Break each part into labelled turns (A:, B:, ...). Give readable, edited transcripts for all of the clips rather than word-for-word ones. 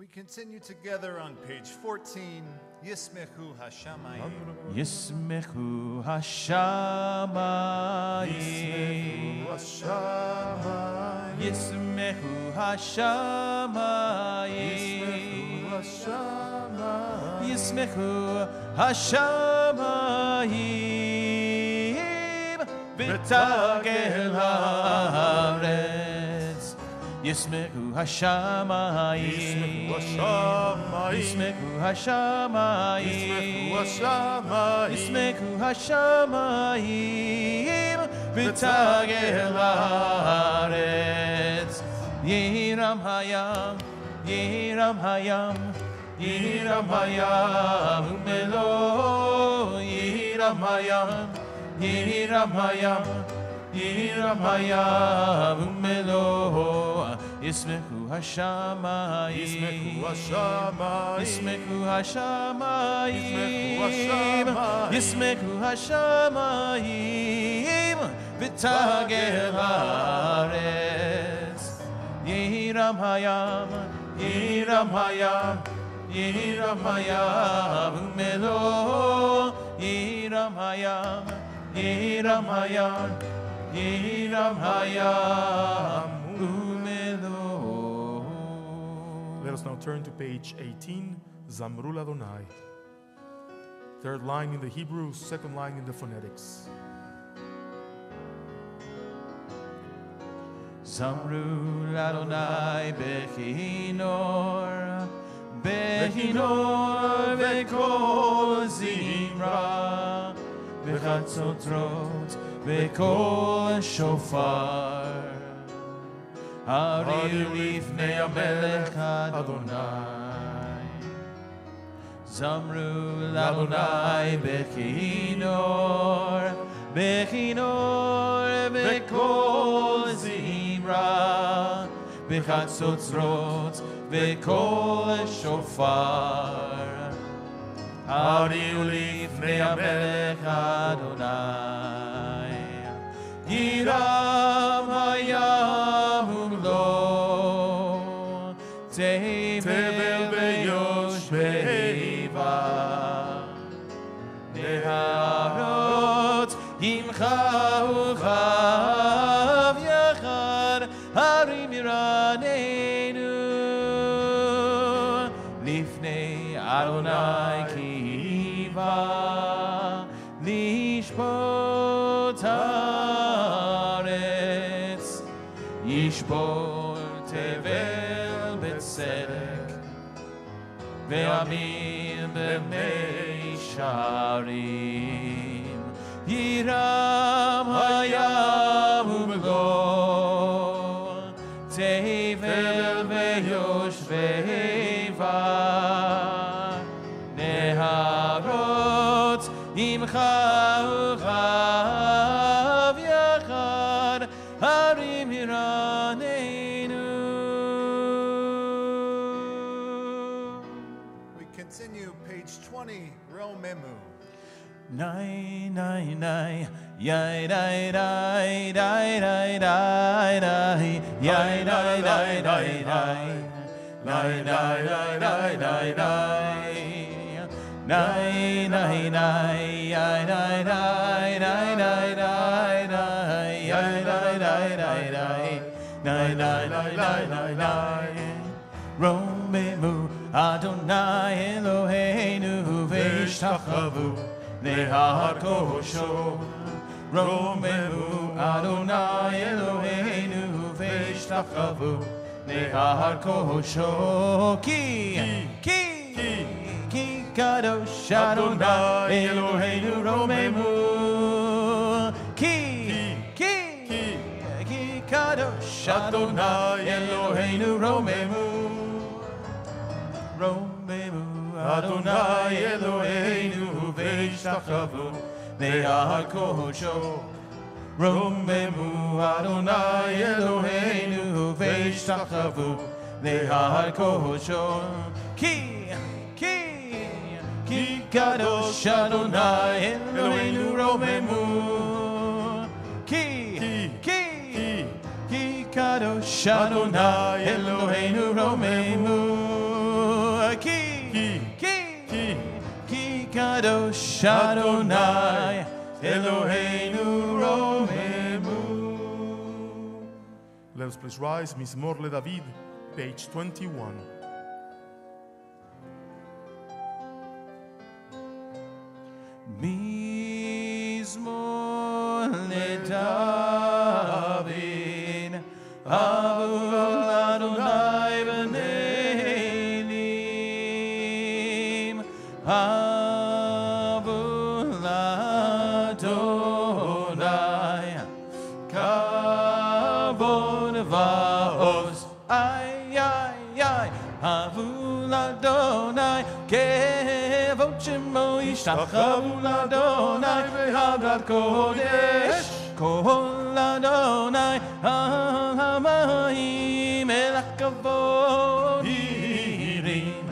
A: We continue together on page 14, Yismechu Hashamayim.
B: Yismechu Hashamayim. Yismechu Hashamayim. Yismechu Hashamayim. V'tagel haaretz. Yismechu Hashamayim. Yismechu Hashamayim. Yismechu Hashamayim. V'tagel haaretz. Yiram hayam. Yiram hayam. Yiram hayam. Umelo. Yiram hayam. Yiram hayam. Yiram hayam. Umelo. Yismechu Hashamayim. Yismechu Hashamayim. Yismechu Hashamayim. V'tagel haaretz. Yiram hayam. Yiram hayam. Yiram hayam. Umelo. Yiram hayam. Yiram hayam. Yiram hayam.
C: Let us now turn to page 18, Zamru Adonai. Third line in the Hebrew, second line in the phonetics.
B: Zamru Adonai Bechinor, Bechinor Vekol Zimra, Bechatzotrot Vekol Shofar. Ariu lifnei Hamelech Adonai. Zamru Adonai Bechinor, Bechinor Vekol Zimra, Bechatzotrot Vekol Shofar. Ariu lifnei Hamelech Adonai. Yiram hayam lo tevel beyoshveiva neharot imcha uchav yachar harim yiraneinu lifnei Adonai kiva lishpot Yishbor tevel betzedek ve'amim b'meisharim Yiram hayam umlo tevel ve'yoshveiva neharot imcha uchav yachar harim yiraneinu.
A: We continue, page 20, Romemu.
B: Nai, nai, nai, yai, dai, dai, dai, dai, dai, dai, yai, dai, dai, dai, dai, dai, dai, dai, dai, dai, dai, nai, nai, nai, yai, dai, dai, dai, dai, dai, dai, yai, dai, dai, dai, dai, dai, dai, dai, dai, dai, dai. Romemu Adonai Eloheinu v'ishtachavu Nehar kosho. Romemu Adonai Eloheinu v'ishtachavu Nehar kosho. Ki kadosh Adonai Eloheinu Romemu. Ki kadosh Adonai Eloheinu Romemu. Romemu Adonai Eloheinu v'ishtachavu Nehar kosho. Romemu Adonai Eloheinu v'ishtachavu Nehar kosho. Ki kadosh Adonai Eloheinu Romemu. Ki kadosh Adonai Eloheinu Romemu. Kadosh Adonai Eloheinu Romemu.
C: Let us please rise. Mizmor LeDavid, page 21.
B: Mizmor LeDavid Avul Adonai B'Nelim Avul Adonai Kavod Va'oz Ay ay ay Avul Adonai Kevod Shemo Yishtachavu Adonai V'Hagad Kodesh Kol Adonai Al Hamayim El HaKavod Yirim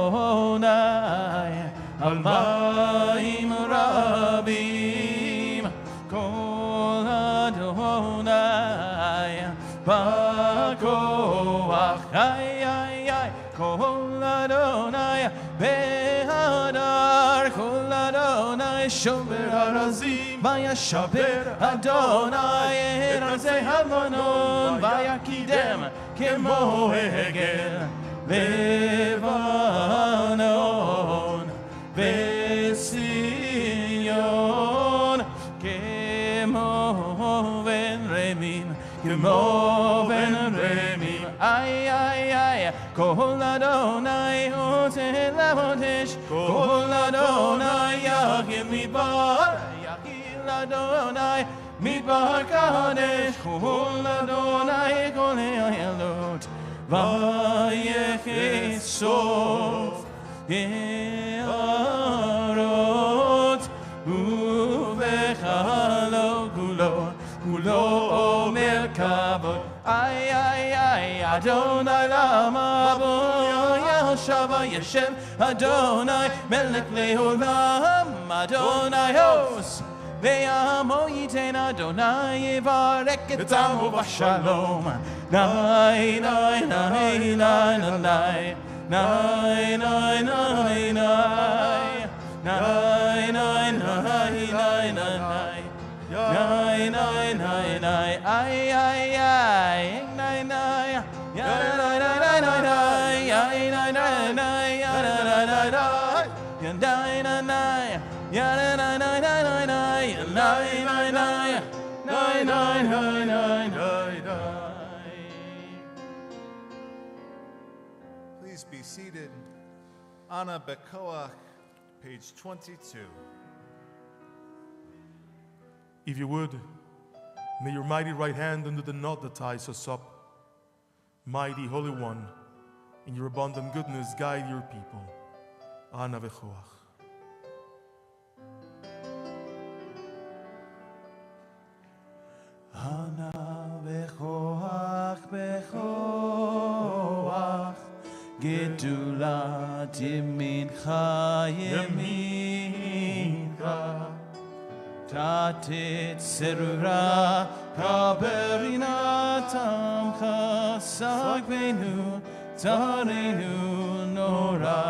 B: Adonai Al Mayim Rabim Kol Adonai B'Koach Ay ay ay Kol Adonai Behadar Kol Adonai Shomer Harazim Vayashaber Adonai Erazei Havanon Vayakidem Kemo Hegel Levanon Besiyon Kemo Ben Remim Kemo Ben Remim Ay ay ay Kol Adonai Ozel Avodesh Kol Adonai Yachim Midbar Yachil Adonai Midbar Kadesh Kol Adonai Kol Elot Vayechet Sof Yeharot Uvechalo Kulo Kulo Omer Kavod Ay ay ay Adonai Lama Bo Yashava Yeshem Adonai Melech Leolam Adonai Hos Ve'amo Yiten Adonai Yevarek Et Amo V'Shalom Nai nai nai nai nai nai nai nai nai nai nai nai nai Nai nai nai nai ay ay ay nai nai ya nai nai nai nai nai ay nai nai nai ya nai nai nai nai ya nai nai nai ya nai nai nai nai nai nai nai nai nai nai nai nai nai nai.
A: Please be seated. Anna Bekoach, page 22.
C: If you would, may your mighty right hand undo the knot that ties us up. Mighty Holy One, in your abundant goodness, guide your people. Ana Bekoach.
B: Ana Bekoach Bekoach Gedulat Yemincha Yemincha Tatit Serura Kaberinat Amcha Sagvenu Tarenu Nora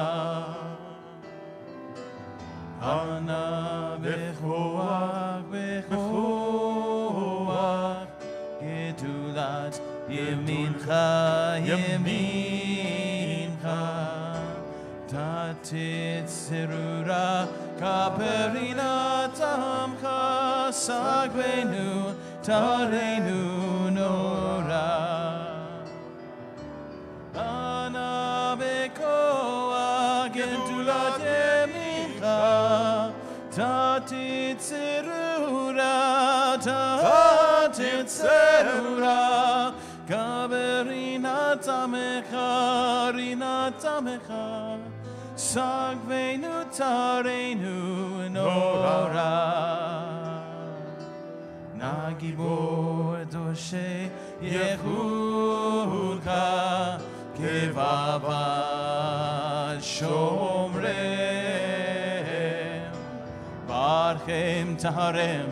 B: Ana Bekoach Bekoach Gedulat Yemincha Yemincha Tatit Serura Kaberinat Amcha Sagvenu Tarenu Nora Ana Bekoach Gedulat Yemincha Tatit Serura Tatit Serura Kaberinat Amcha Rinat Amcha Sagvenu Tarenu Nora Nagibor Doshe Yehudka Kevavad Shomrem Barchem Taharem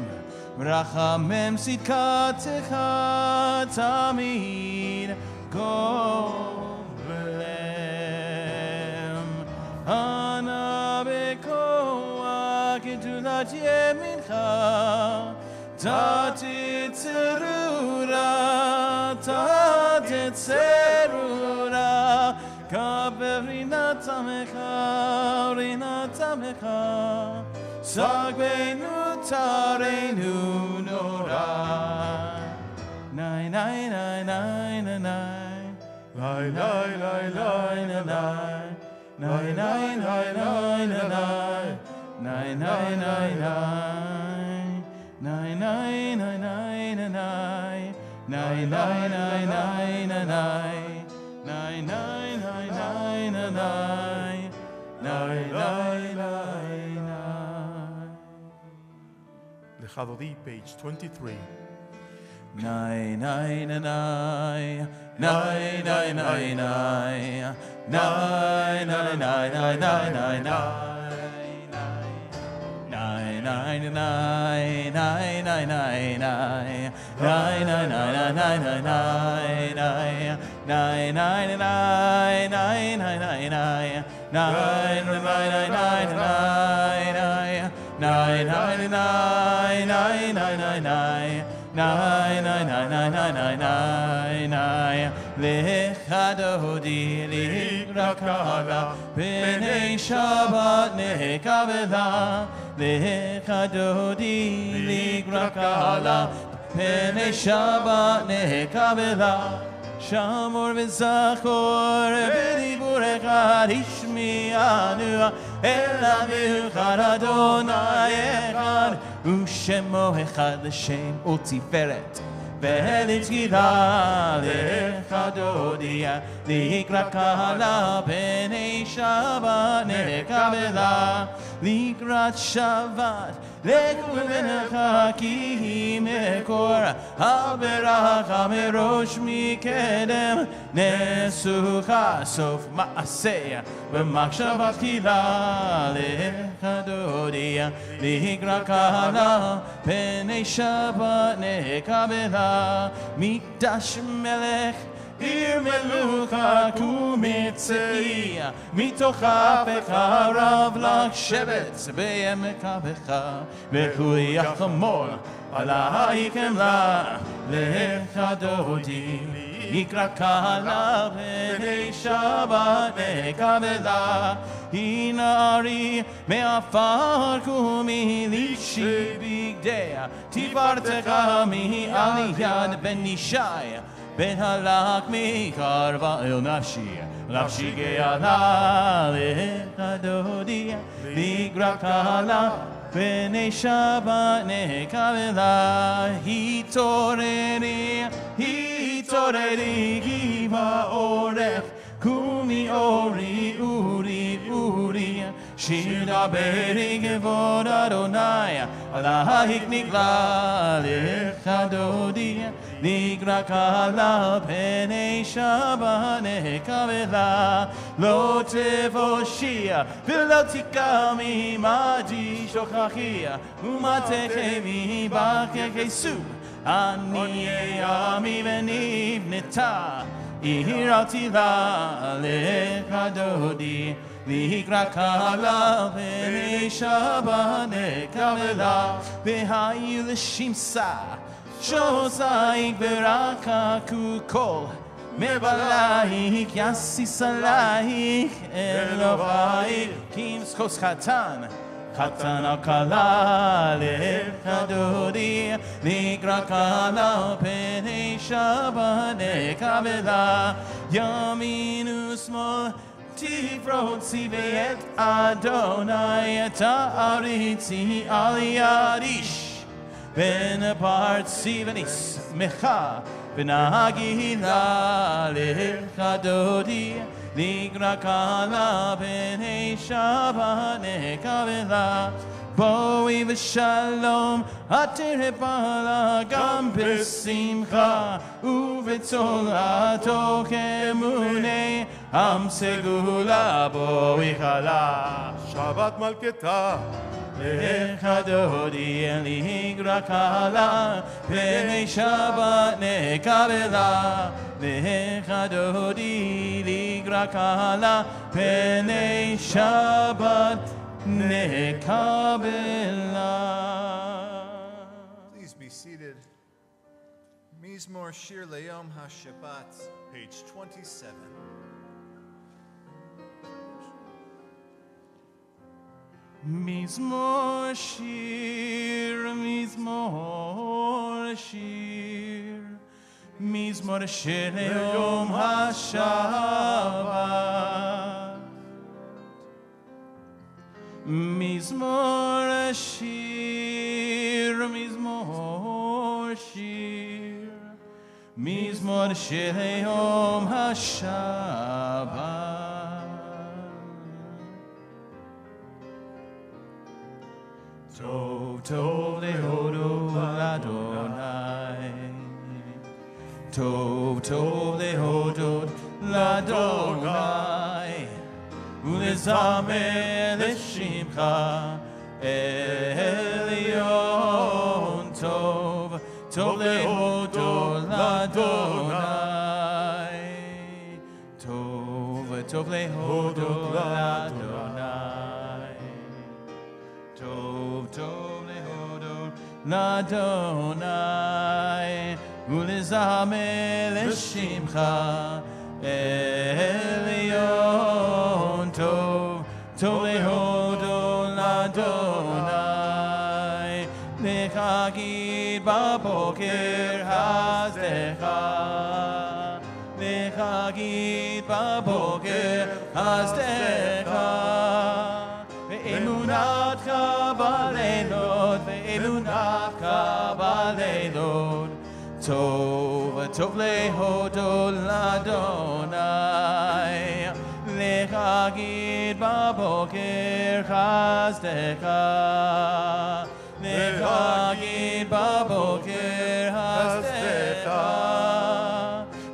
B: Rachamem Sitkatecha Tamid Golem Hana bekoach gedulat yemincha. Tatit zerura, tatit zerura. Kaberina tamecha. Sagbeinu tareinu nora. Nai nai nai nai nai nai. Nai nai nai nai nai nai. Nai nai nai nai nai nai. Nai nai nai nai. Nai nai nai nai nai nai. Nai nai nai nai nai nai. Nai nai nai nai nai nai. Nai nai nai nai.
C: Lechadodi, page 23.
B: Nai nai nai nai. Nai nai nai nai. Nai nai nai nai nai nai nai. Nai nai nai nai nai nai nai. Nai nai nai nai nai nai nai. Nai nai nai nai nai nai nai. Nai nai nai nai nai nai. Nai nai nai nai nai nai nai. Nai nai nai nai nai nai nai nai. Lechadodi likrakala b'nei Shabbat nekavela. Lechadodi likrakala b'nei Shabbat nekavela. Shamor v'zachor v'dibur echad ishmi'anu el echad Adonai echad u'shemo echad l'shem u'tiferet ve'elit gila lechadodi likra kala b'nei Shabbat nekavela likrat Shabbat Leku v'necha ki mekor Haberacha merosh mikedem Nesucha sof ma'aseh V'machshavat kila Lecha dodi Likra kala P'nei Shabbat nekavela Mikdash melech עיר מלוכה קומצאי, מתוכה בחרב לך שבט בעמק אביך, וכולי החמור עלייך אמרה, לך דודי, יקרא קהלה בני שבת נקבלה, היא נערי מעפר קומי לישי בגדיה, תפארתך מעל יד בן ישי, בן הלך מקרבה אל נפשי, נפשי גאלה לך דודי, נגרע קהלה בני שבת נקבלה, התעוררי גבעה אורך, קומי אורי אורי אורי, שיר דברי כבוד אדוני, עלייך נגלה לך דודי, נגרע קהלה פני שבת נקבלה, לא תבושי ולא תקמי מעדי שוכחי, ומטחי מבקש אני עמי ונבנתה, עיר עתידה לך דודי, נקרא קהלה בני שבת נקבלה, והיו לשמסה שוזייך ורחקו כל מבלייך יסיס עלייך אלוהייך כמסכוס חתן הכלה לך דודי, נקרא קהלה פני שבת נקבלה, ימין ושמאל תפרוצי ואת אדוני תעריצי על יד איש, ונפרצי ונשמחה ונגילה לך דודי, נקרא קהלה בני שבת נקבלה, בואי ושלום עטרה בעלה גם בשמחה ובצולתו כאמוני עם סגולה בואי חלה
C: שבת מלכתה
B: לך דודי נקרא קהלה בני שבת נקבלה, לך דודי Nikrakala Pene Shabbat Nekabela.
A: Please be seated. Mizmor Shir Le'Yom HaShabbat, page 27.
B: Mizmor Shir, Mizmor Shir, Mizmor Shir Le'Yom HaShabbat. Mizmor Shir, Mizmor Shir, Mizmor Shir Le'Yom HaShabbat. Tov Tov Lehodo Ladonai, Tov Tov Lehodo Ladonai, Ulezameh Leshimcha Elyon. Tov Tov Lehodo Ladonai, Tov Tov Lehodo Ladonai, Tov Tov Lehodo Ladonai, Ulezameh Leshimcha Elyon. Tov Tov Lehodo Ladonai, Lechagid Baboker Hazdecha, Lechagid Baboker Hazdecha, Ve'emunatcha baleilot, Ve'emunatcha baleilot. Tov Tov Lehodo Ladonai, Lechagid Baboker Chazdecha, Lechagid Baboker Chazdecha,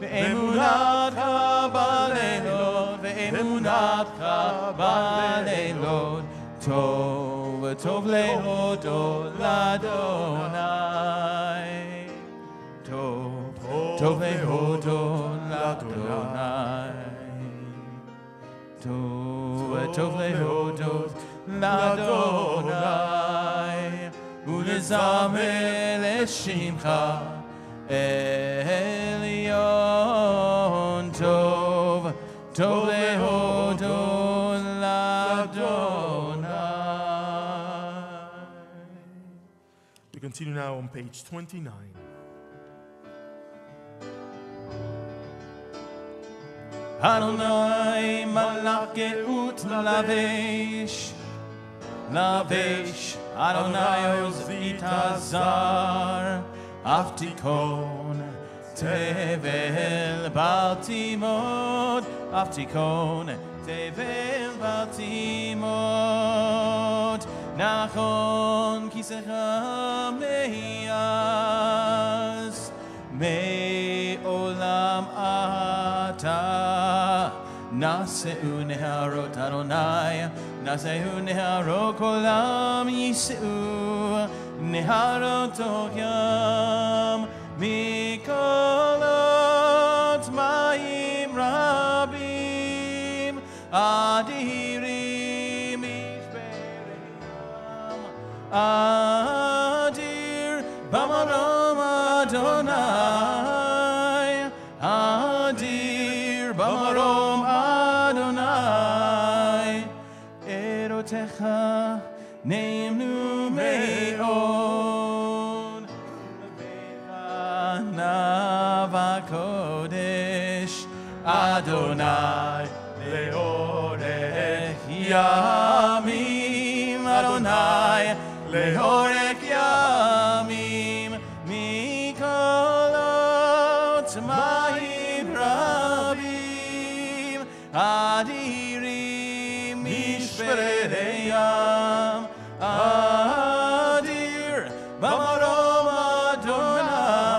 B: Ve'emunatcha baleilot, Ve'emunatcha baleilot. Tov Tov Lehodo Ladonai, Tov Tov Lehodo Ladonai, Tov Tov Lehodo Ladonai, Ulezameh Leshimcha Elyon. Tov Tov Lehodo Ladonai.
C: We continue now on page 29.
B: Adonai malach geut lavesh, lavesh Adonai ozit hazar, aftikon tevel baltimod, aftikon tevel baltimod. Nachon kisecha meyas, me'olam ata. Naseu neharot Adonai, Naseu neharot kolam yiseu, neharot okyam mikolot mayim rabim, adirim ishbereyam, adir bamarom Adonai, adir bamarom Adonai, erotecha neimnu me'od, levecha navakodesh, Adonai leorech yamim, Adonai leorech yamim, mikolot mayim rabim, adirim mishpereyam, adir bamarom Adonai,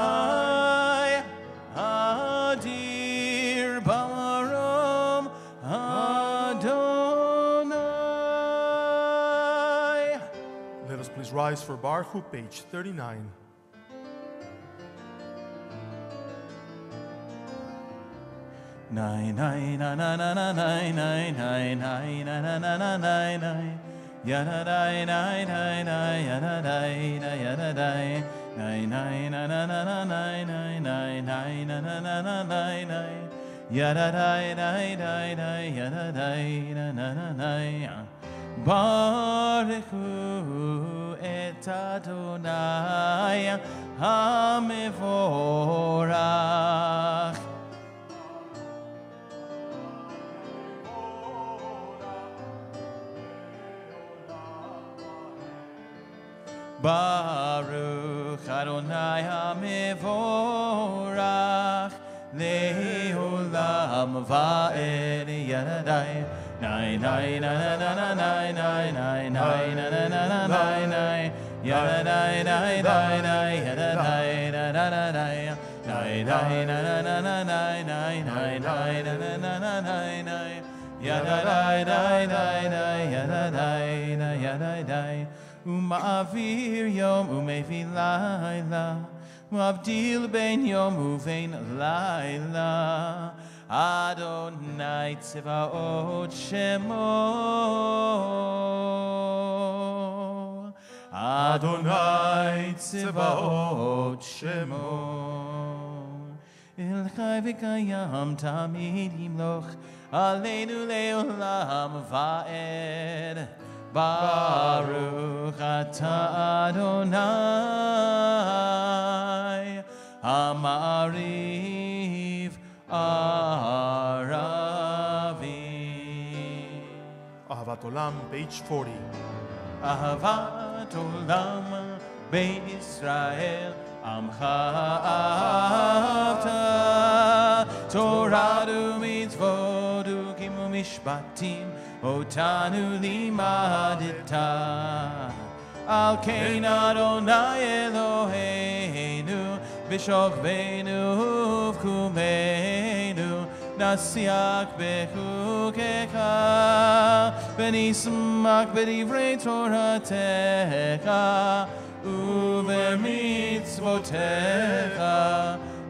B: adir bamarom Adonai.
C: Let us please rise for Baruch, page 39.
B: Nai nai na na na na nai nai nai nai na na na na nai nai. Yada dai nai nai nai yada dai na yada dai. Nai nai na na na na nai nai nai nai na na na na nai nai. Yada dai dai dai dai yada dai na na na nai. Baruchu et Adonai HaMevorach. Baruch Adonai HaMevorach Le'olam va'ed Yadai. Nai nai na na na na nai nai nai nai na na na na nai nai. Yadai nai nai nai yadai na na na nai. Nai nai na na na na nai nai nai nai na na na na nai nai. Yadai nai nai nai yadai na yadai dai. Uma'avir yom umevi laila. Mavdil ben yom uvein laila. Adonai Tzevaot Shemo. Adonai Tzevaot Shemo. El Chai v'kayam tamid yimloch aleinu le'olam va'ed. Baruch atah Adonai Amariv Aravi.
C: Ahavat Olam, page 40.
B: Ahavat Olam Beit Israel Amcha Avta Torah u'mitzvot u'kimu mishpatim Otanu limadita Al kein Adonai Eloheinu B'shokveinu uvkumeinu Nasiach bechukecha V'nismak b'divrei Toratecha U'b'mitzvotecha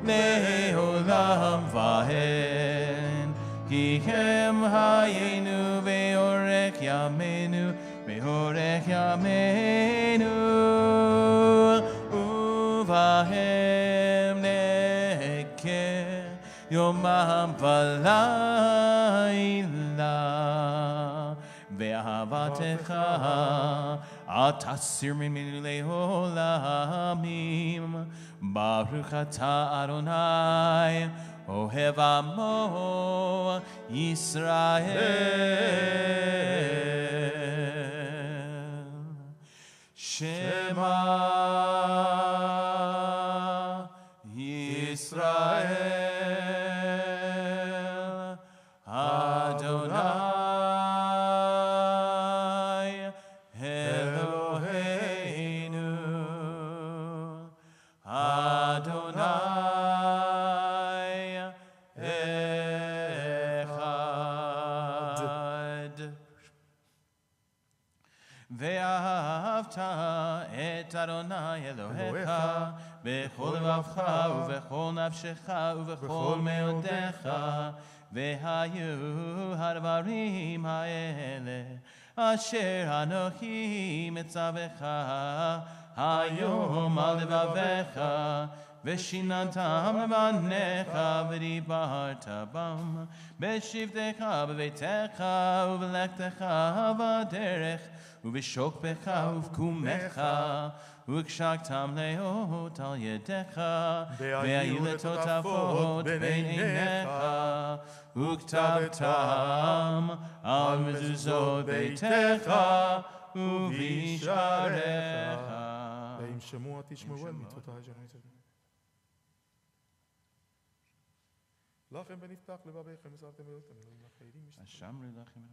B: Le'olam va'ed Ki hem hayenu ve'orech yamenu ve'orech yamenu uvahem neker yomam v'layla ve'ahavatecha atasir mimenu le'olamim Baruch atah Adonai Ohev Amo Yisrael. Shema Yisrael Adonai Eloheinu Adonai Ve'ahavta et Adonai Elohecha bechol levavcha uvechol nafshecha uvechol meodecha ve'hayu hadvarim ha'ele asher anochi mitzavecha hayom al levavecha ve'shinantam levanecha v'dibarta bam b'shivtecha b'veitecha u'v'lektecha v'derech Uvishokbecha uvkumecha ukshaktam leot al yedecha ve'ayu letotavot beinecha uktavtam al mezuzot beitecha uvisharecha.
C: Ve'im shemua tishmeu el mitzvotai she'ani Lachem v'niftach levavechem v'sartem v'yotem Elohim l'cheirim
B: Hashem rilachem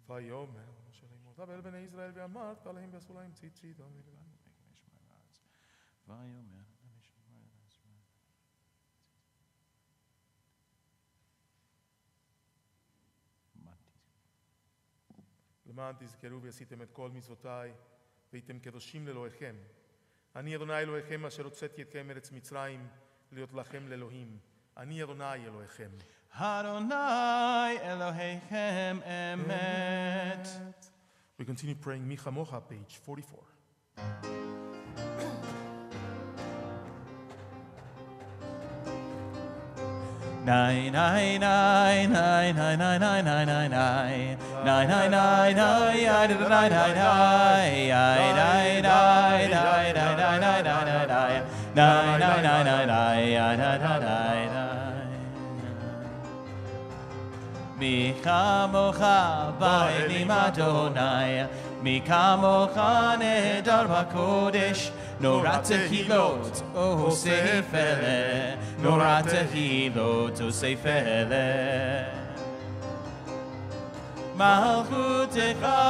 C: Vayomer Moshe לאמור דבר בני ישראל ואמרת עליהם ועשו להם ציצית למען תזכרו ועשיתם את כל מצוותיי והייתם קדושים לאלוהיכם אני אדוני אלוהיכם אשר הוצאתי אתכם מארץ מצרים להיות לכם לאלוהים. אני אדוני אלוהיכם.
B: Adonai Elohechem Emet.
C: We continue praying Micha Mocha, page 44.
B: Nai nai nai nai nai nai nai nai nai nai nai nai nai nai nai nai nai nai. Mi kamocha ba'elim Adonai, mi kamocha nehedar b'kodesh, nora tehilot osei fele, nora tehilot osei fele. Malchutecha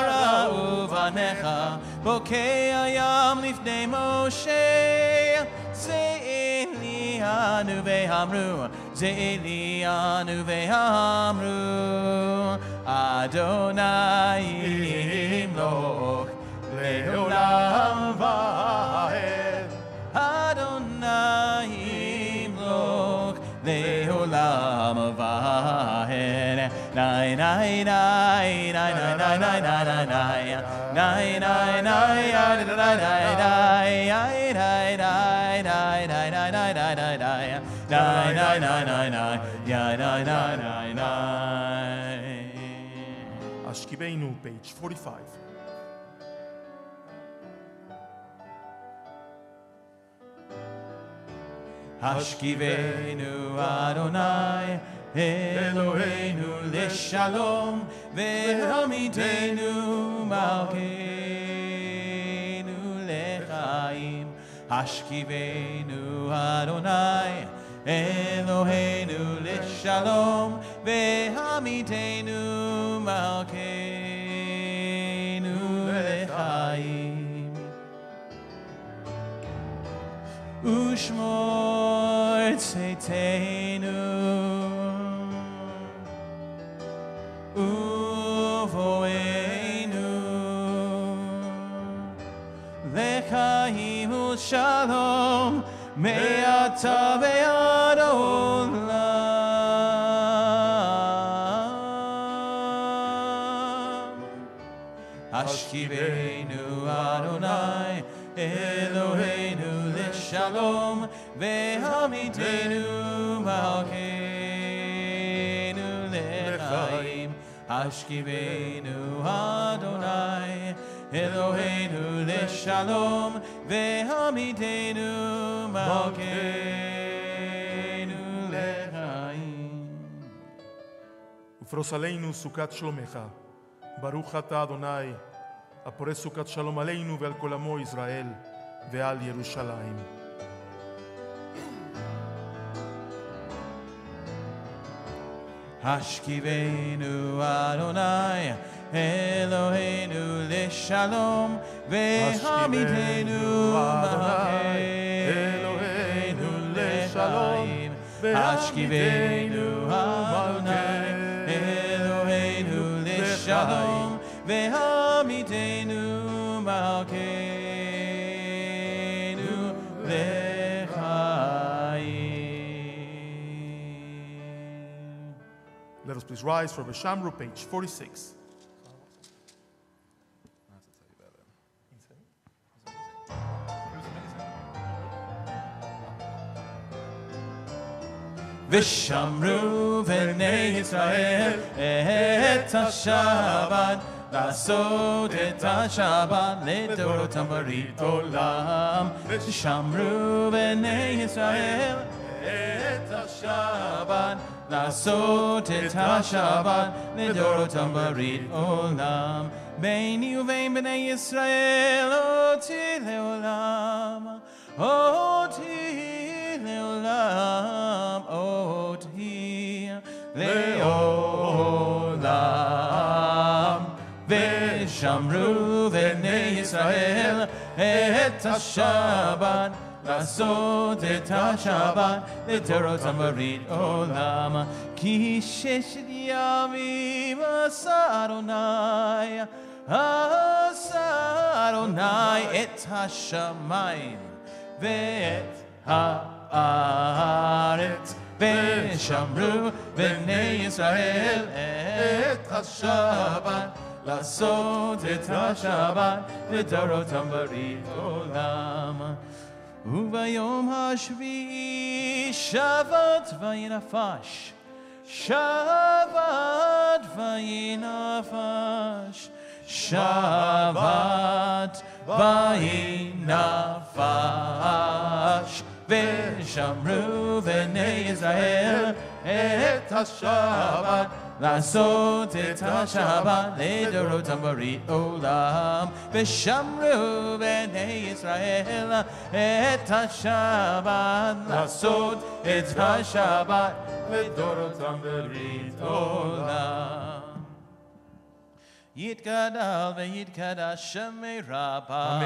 B: ra'u vanecha, bokei hayam lifnei Moshe, Ze'elianu ve'amru, Ze'elianu ve'amru, Adonai yimloch le'olam va'ed, Adonai yimloch le'olam va'ed. Nai nai nai nai nai nai nai nai nai nai nai nai
C: Ashkibeinu, page 45.
B: Hashkivenu Adonai Eloheinu leshalom ve'hamidenu malkeinu lechaim. Hashkivenu Adonai Eloheinu leshalom ve'hamidenu malkeinu lechaim. Ushmor tzeitenu uvoenu lechaim u'shalom me'ata ve'ad olam. Hashkivenu Adonai Eloheinu leshalom ve'hamidenu malkeinu lechaim. Hashkivenu Adonai Eloheinu leshalom ve'hamidenu malkeinu lechaim.
C: ופרוס עלינו סוכת שלומך. ברוך אתה אדוני, הפורס סוכת שלום עלינו ועל כל עמו ישראל ועל ירושלים.
B: Hashkivenu Adonai Eloheinu leshalom ve'hamidenu malkeinu lechaim. Hashkivenu Adonai Eloheinu leshalom ve'hamidenu malkeinu lechaim.
C: Let us please rise for Beshamru, page 46.
B: Vishamru v'nei Yisrael et ha-Shabbat, לעשות את השבת לדורותם ברית עולם. ושמרו בני ישראל את השבת, לעשות את השבת לדורותם ברית עולם. ביני ובין בני ישראל אותי לעולם, אותי לעולם, אותי לעולם. ושמרו בני ישראל את השבת, לעשות את השבת לדורותם ברית עולם. כי 6 ימים עשה אדוני עשה אדוני את השמיים ואת הארץ ושמרו בני ישראל את השבת לעשות את השבת לדורותם ברית עולם. וביום השביעי שבת וינפש, שבת וינפש, שבת וינפש, ושמרו בני ישראל את השבת לעשות את השבת לדורותם ברית עולם. ושמרו בני ישראל את השבת לעשות את השבת לדורותם ברית עולם. יתגדל ויתקדש שמי רבה,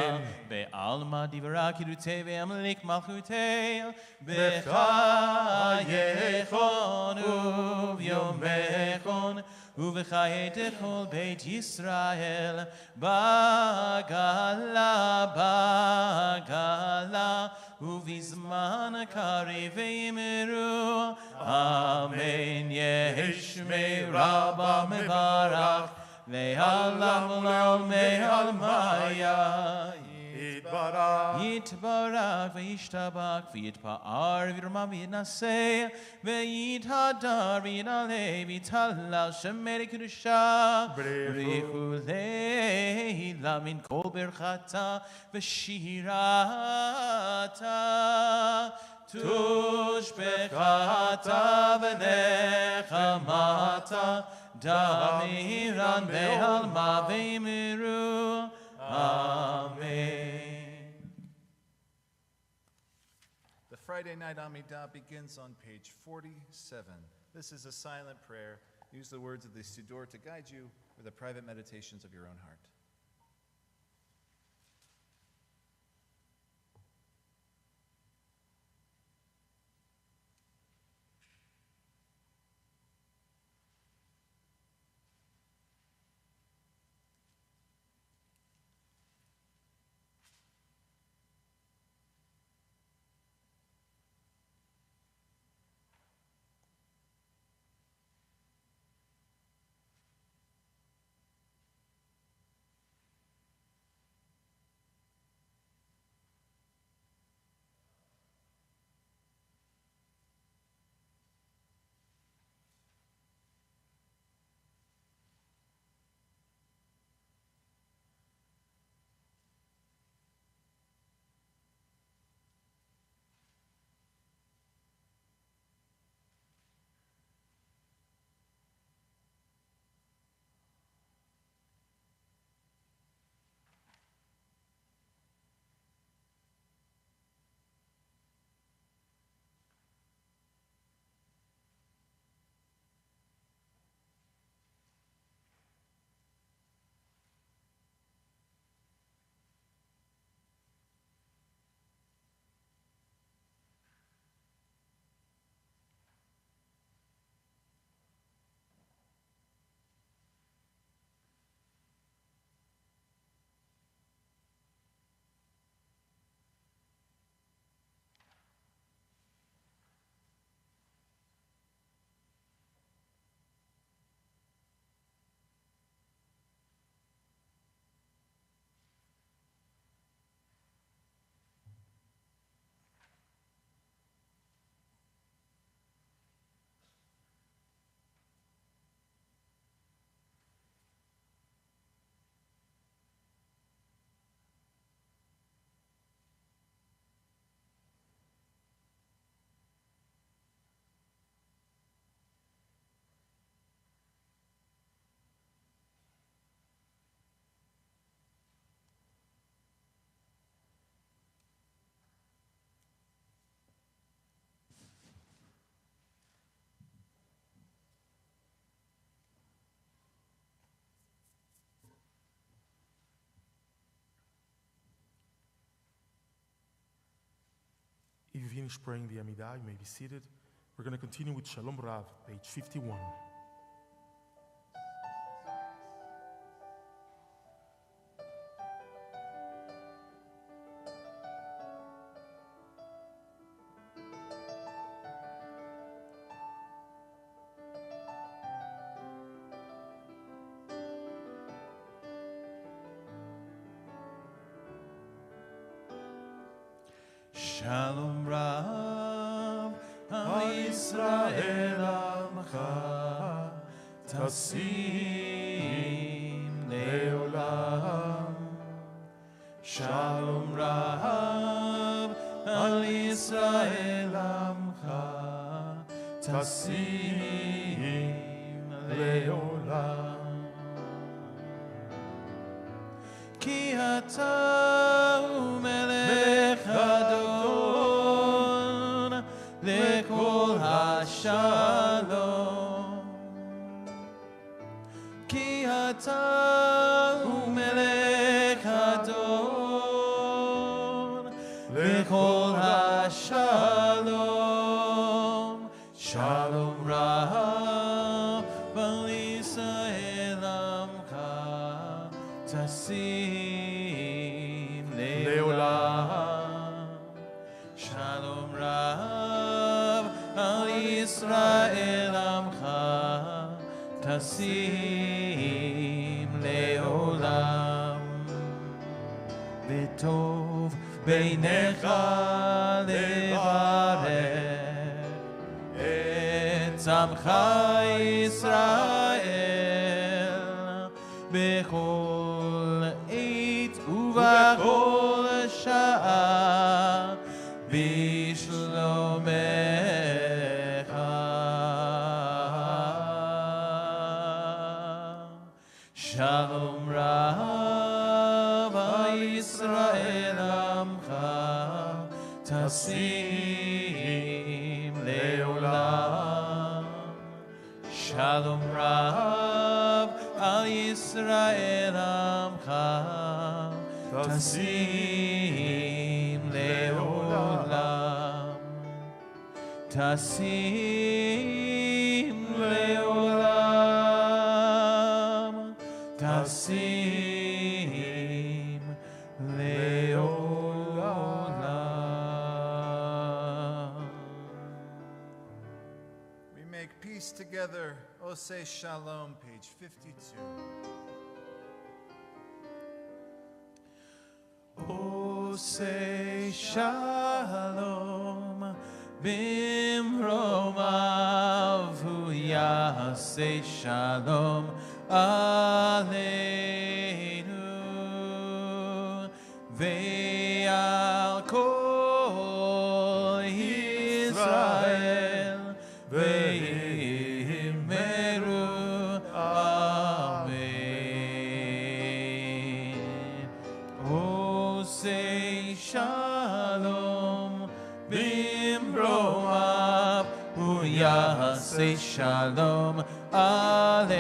B: בעלמא דברה קידותי ועמלק מלכותי, בחייכון וביומכון ובחיי כל בית ישראל, בגלה בגלה ובזמן קריב ואמרו אמן. ישמי רבה מברך לעולם ולעולמי עלמיה. יתברך וישתבח ויתפאר וירומם ויתנשא ויתהדר ויתעלה ויתהלל שמי לקדושה בריחו לילה מן כל ברכתה ושירתה תושבחתה ונחמתה דמירן בעלמא ואמרו Amen.
A: The Friday night Amidah begins on page 47. This is a silent prayer. Use the words of the Siddur to guide you for the private meditations of your own heart.
C: If you finish praying the Amidah, you may be seated. We're going to continue with Shalom Rav, page 51.
B: Shalom Rav Al Yisrael Amcha Tasim Leolam Shalom Rav Al Yisrael Amcha Tasim Leolam Ki Ata Melech Adon Lekol HaShalom Ki Ata Melech Adon Lekol HaShalom Shalom Rav Al Yisrael Amcha Tasim Leolam Shalom Rav Al Yisrael Amcha Tasim Leolam V'tov Beinecha Levarech Et Amcha Yisrael Bechol Eit Uvachol Sha'ah Bishlomecha Shalom Rav Al Yisrael Amcha Tasim Leolam Shalom Rav Al Yisrael Amcha Tasim Leolam Tasim Leolam Tasim Leolam
A: We make peace together. Oseh Shalom, page 52.
B: Oseh Shalom Bimromav Hu Yaseh Shalom Aleinu Ve'al Kol Yisrael Ve'imeru Amen Oseh Shalom Bimromav Hu Yaseh Shalom Aleinu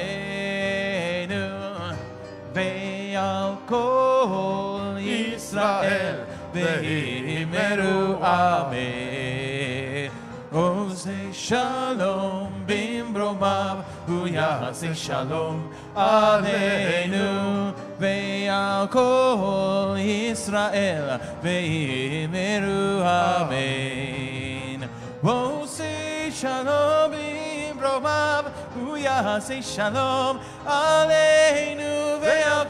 B: Ve'al Kol Yisrael Ve'imeru Amen Oseh Shalom Bimromav Hu Yaseh Shalom Aleinu Ve'al Kol Yisrael Ve'imeru Amen Oseh Shalom Bimromav Hu Yaseh Shalom Aleinu Ve'al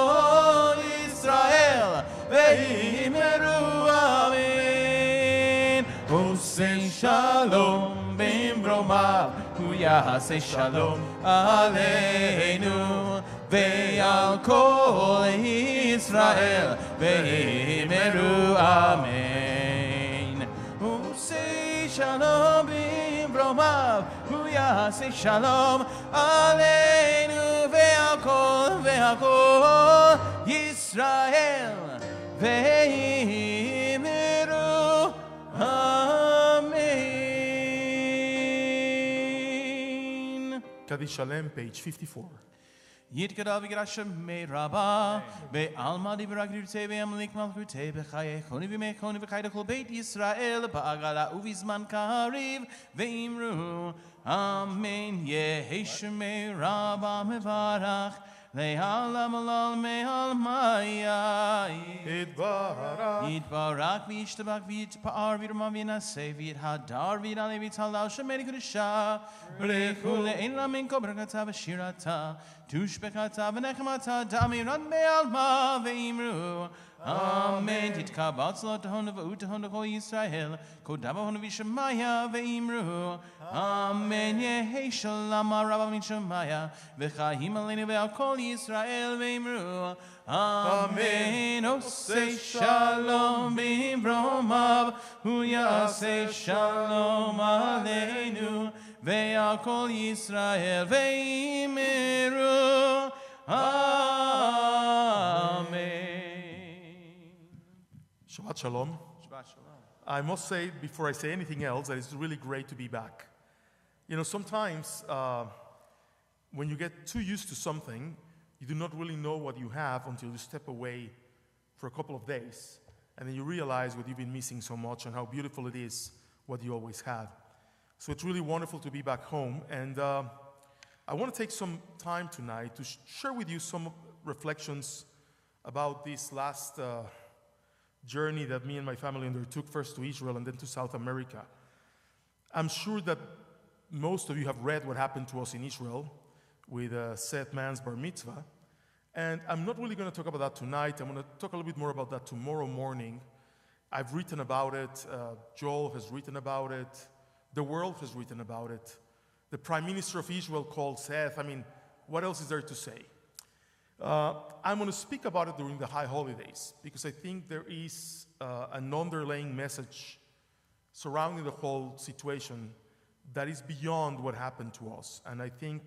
B: Kol Yisrael Ve'imeru Amen Oseh Shalom Bimromav Hu Yaseh Shalom Aleinu Ve'al Kol Yisrael Ve'imeru Amen Oseh Shalom Bimromav Hu Yaseh Shalom Aleinu Ve'al Kol Yisrael Ve'imeru Amen
C: Kaddish Shalem, page 54.
B: Yitkada v'grashem me'raba be'alma divragirte ve'amlik malchute b'chaye choni v'mechoni v'chayda kol beit Yisrael ba'agala uvizman kariv ve'imru Amen Yehi shemei Rabba mevarach le'alam alal me'al mayayim Yitbarak v'yishtabak v'yitpa'ar v'yirma v'yinaseh v'yithadar v'yidale v'yithalal shemeri kudusha v'lechu le'en laminko b'rakata v'shirata tushbekata v'nechmata damirat me'alma ve'imru Amen. Titkabat Slotahon of Utahon of Israel, Kodabahon of Ishmaya, Veimru. Amen. Yehe Shalom, Rabbi Mishmaya, Vechahim Aleni Veakol Israel, Veimru. Amen. O say Shalom, Bimromav, Huya say Shalom Aleinu, Veakol Israel, Veimru. Amen.
C: Shabbat Shalom.
B: Shabbat Shalom.
C: I must say, before I say anything else, that it's really great to be back. You know, sometimes when you get too used to something, you do not really know what you have until you step away for a couple of days. And then you realize what you've been missing so much and how beautiful it is what you always had. So it's really wonderful to be back home. And I want to take some time tonight to share with you some reflections about this last journey that me and my family undertook, first to Israel and then to South America. I'm sure that most of you have read what happened to us in Israel with Seth Mann's bar mitzvah. And I'm not really going to talk about that tonight. I'm going to talk a little bit more about that tomorrow morning. I've written about it. Joel has written about it. The world has written about it. The Prime Minister of Israel called Seth. I mean, what else is there to say? I'm going to speak about it during the high holidays because I think there is an underlying message surrounding the whole situation that is beyond what happened to us. And I think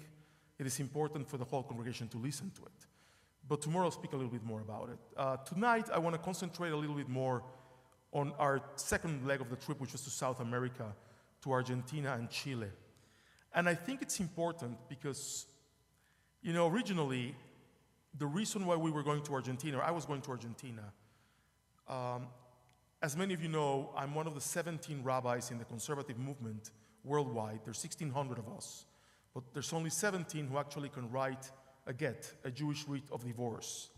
C: it is important for the whole congregation to listen to it. But tomorrow I'll speak a little bit more about it. Tonight I want to concentrate a little bit more on our second leg of the trip, which was to South America, to Argentina and Chile. And I think it's important because, you know, originally, the reason why we were going to Argentina, or I was going to Argentina, as many of you know, I'm one of the 17 rabbis in the conservative movement worldwide. There's 1,600 of us, but there's only 17 who actually can write a get, a Jewish rite of divorce.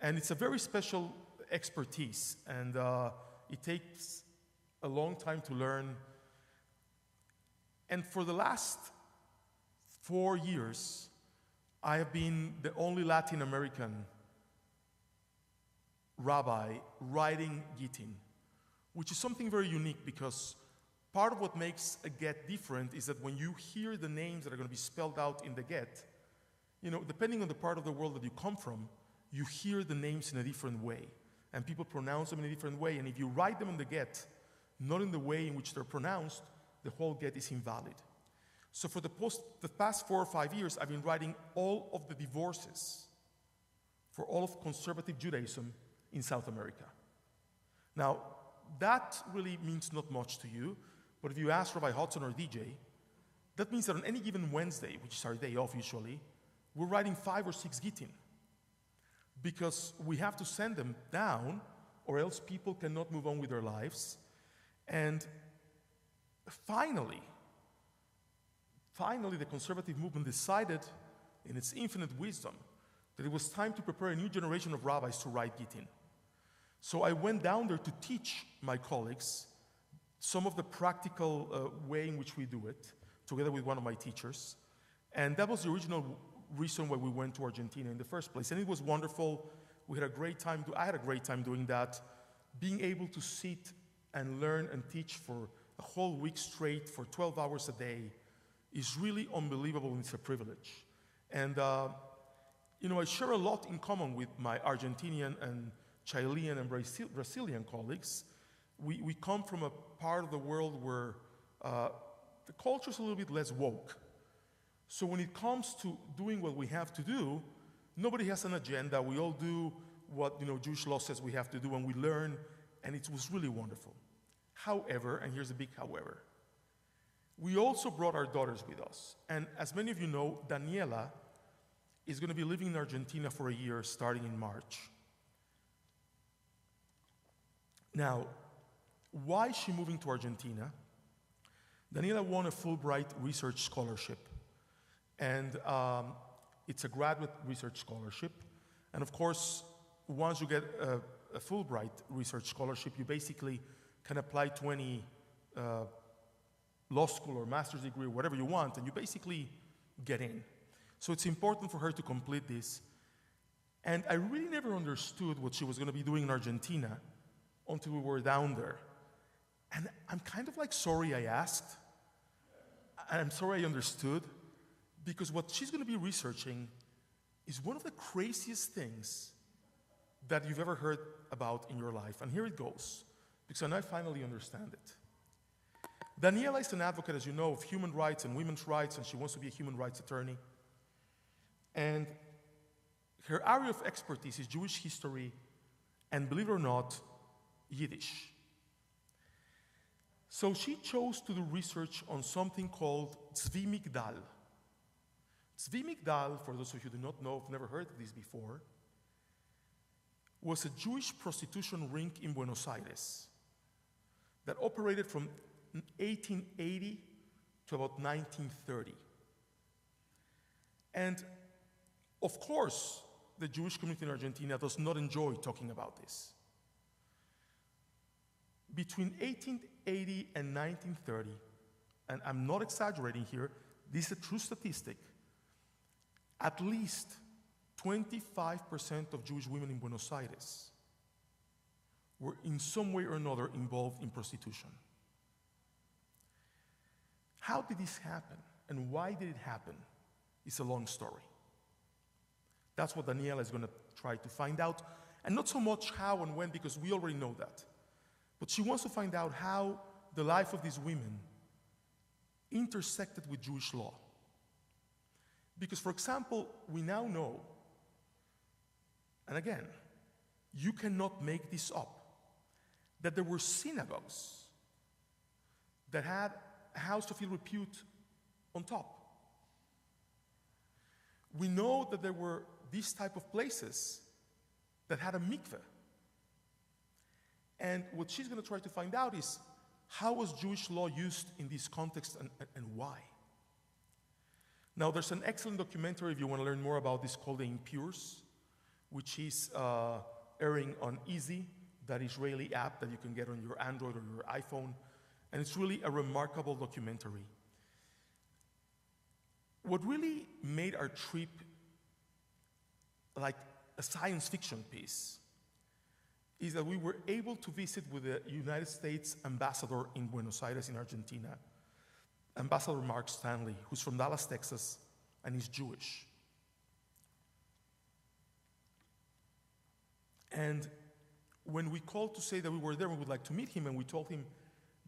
C: And it's a very special expertise, and it takes a long time to learn. And for the last 4 years, I have been the only Latin American rabbi writing Gittin, which is something very unique because part of what makes a get different is that when you hear the names that are going to be spelled out in the get, you know, depending on the part of the world that you come from, you hear the names in a different way, and people pronounce them in a different way, and if you write them in the get, not in the way in which they're pronounced, the whole get is invalid. So for the past 4 or 5 years, I've been writing all of the divorces for all of conservative Judaism in South America. Now, that really means not much to you, but if you ask Rabbi Hudson or DJ, that means that on any given Wednesday, which is our day off usually, we're writing 5 or 6 Gittin because we have to send them down or else people cannot move on with their lives. And finally, the conservative movement decided, in its infinite wisdom, that it was time to prepare a new generation of rabbis to write Gittin. So I went down there to teach my colleagues some of the practical way in which we do it, together with one of my teachers. And that was the original reason why we went to Argentina in the first place. And it was wonderful. We had a great time. I had a great time doing that. Being able to sit and learn and teach for a whole week straight for 12 hours a day is really unbelievable, and it's a privilege. And, you know, I share a lot in common with my Argentinian and Chilean and Brazilian colleagues. We come from a part of the world where the culture is a little bit less woke. So when it comes to doing what we have to do, nobody has an agenda. We all do what, you know, Jewish law says we have to do, and we learn, and it was really wonderful. However, and here's a big however, we also brought our daughters with us. And as many of you know, Daniela is going to be living in Argentina for a year starting in March. Now, why is she moving to Argentina? Daniela won a Fulbright research scholarship. And it's a graduate research scholarship. And of course, once you get a Fulbright research scholarship, you basically can apply to any law school or master's degree or whatever you want, and you basically get in. So it's important for her to complete this. And I really never understood what she was going to be doing in Argentina until we were down there. And I'm kind of like sorry I asked. And I'm sorry I understood, because what she's going to be researching is one of the craziest things that you've ever heard about in your life. And here it goes, because I finally understand it. Daniela is an advocate, as you know, of human rights and women's rights, and she wants to be a human rights attorney. And her area of expertise is Jewish history and, believe it or not, Yiddish. So she chose to do research on something called Tzvi Migdal. Tzvi Migdal, for those of you who do not know, have never heard of this before, was a Jewish prostitution ring in Buenos Aires that operated from 1880 to about 1930. And of course, the Jewish community in Argentina does not enjoy talking about this. Between 1880 and 1930, and I'm not exaggerating here, this is a true statistic, at least 25% of Jewish women in Buenos Aires were in some way or another involved in prostitution. How did this happen, and why did it happen? It's a long story. That's what Daniela is going to try to find out, and not so much how and when, because we already know that. But she wants to find out how the life of these women intersected with Jewish law. Because, for example, we now know, and again, you cannot make this up, that there were synagogues that had a house of ill repute on top. We know that there were these type of places that had a mikveh. And what she's going to try to find out is, how was Jewish law used in this context, and why? Now, there's an excellent documentary, if you want to learn more about this, called The Impures, which is airing on Easy, that Israeli app that you can get on your Android or your iPhone. And it's really a remarkable documentary. What really made our trip like a science fiction piece is that we were able to visit with the United States ambassador in Buenos Aires in Argentina, Ambassador Mark Stanley, who's from Dallas, Texas, and he's Jewish. And when we called to say that we were there, we would like to meet him, and we told him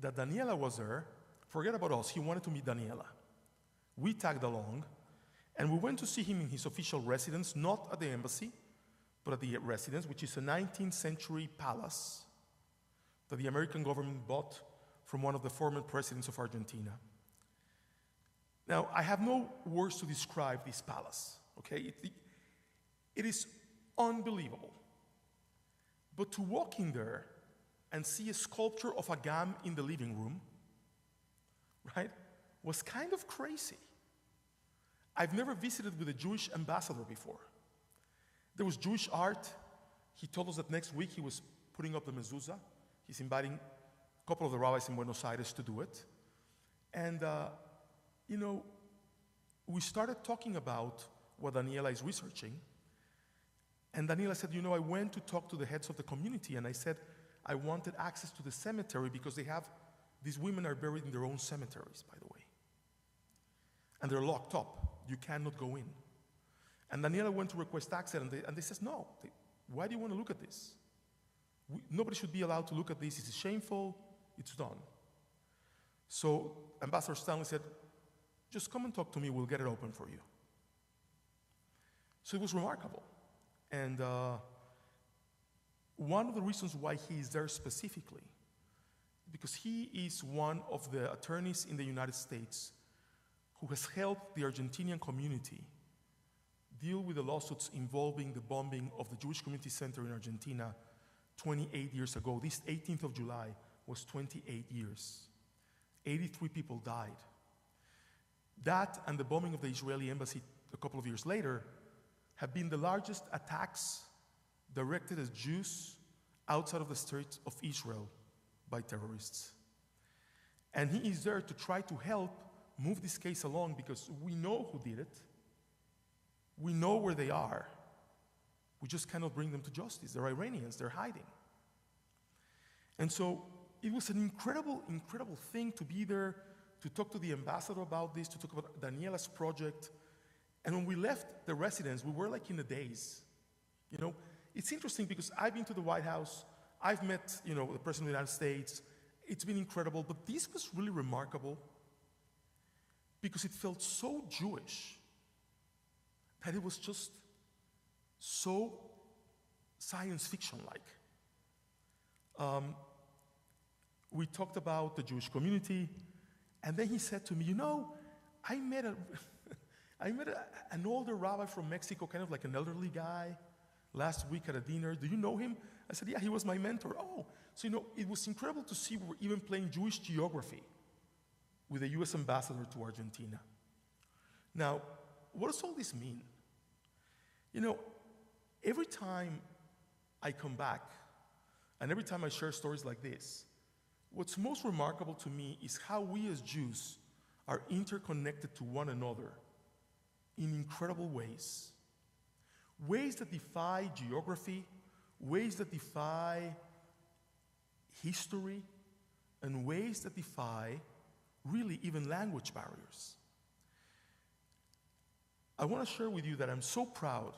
C: that Daniela was there, forget about us, he wanted to meet Daniela. We tagged along, and we went to see him in his official residence, not at the embassy, but at the residence, which is a 19th century palace that the American government bought from one of the former presidents of Argentina. Now, I have no words to describe this palace, okay? It is unbelievable. But to walk in there and see a sculpture of a gam in the living room, right, was kind of crazy. I've never visited with a Jewish ambassador before. There was Jewish art. He told us that next week he was putting up the mezuzah. He's inviting a couple of the rabbis in Buenos Aires to do it. And, you know, we started talking about what Daniela is researching. And Daniela said, you know, I went to talk to the heads of the community, and I said I wanted access to the cemetery because these women are buried in their own cemeteries, by the way. And they're locked up. You cannot go in. And Daniela went to request access, and they said, no. Why do you want to look at this? Nobody should be allowed to look at this. It's shameful. It's done. So Ambassador Stanley said, just come and talk to me. We'll get it open for you. So it was remarkable. And one of the reasons why he is there specifically, because he is one of the attorneys in the United States who has helped the Argentinian community deal with the lawsuits involving the bombing of the Jewish Community Center in Argentina 28 years ago. This 18th of July was 28 years. 83 people died. That and the bombing of the Israeli embassy a couple of years later have been the largest attacks directed at Jews outside of the state of Israel by terrorists. And he is there to try to help move this case along because we know who did it. We know where they are. We just cannot bring them to justice. They're Iranians, they're hiding. And so it was an incredible, incredible thing to be there, to talk to the ambassador about this, to talk about Daniela's project. And when we left the residence, we were like in a daze. You know, it's interesting because I've been to the White House, I've met, the President of the United States. It's been incredible, but this was really remarkable because it felt so Jewish that it was just so science fiction-like. We talked about the Jewish community, and then he said to me, I met an older rabbi from Mexico, kind of like an elderly guy, last week at a dinner. Do you know him? I said, yeah, he was my mentor. Oh, so it was incredible to see we were even playing Jewish geography with the U.S. ambassador to Argentina. Now, what does all this mean? Every time I come back, and every time I share stories like this, what's most remarkable to me is how we as Jews are interconnected to one another in incredible ways. Ways that defy geography, ways that defy history, and ways that defy really even language barriers. I want to share with you that I'm so proud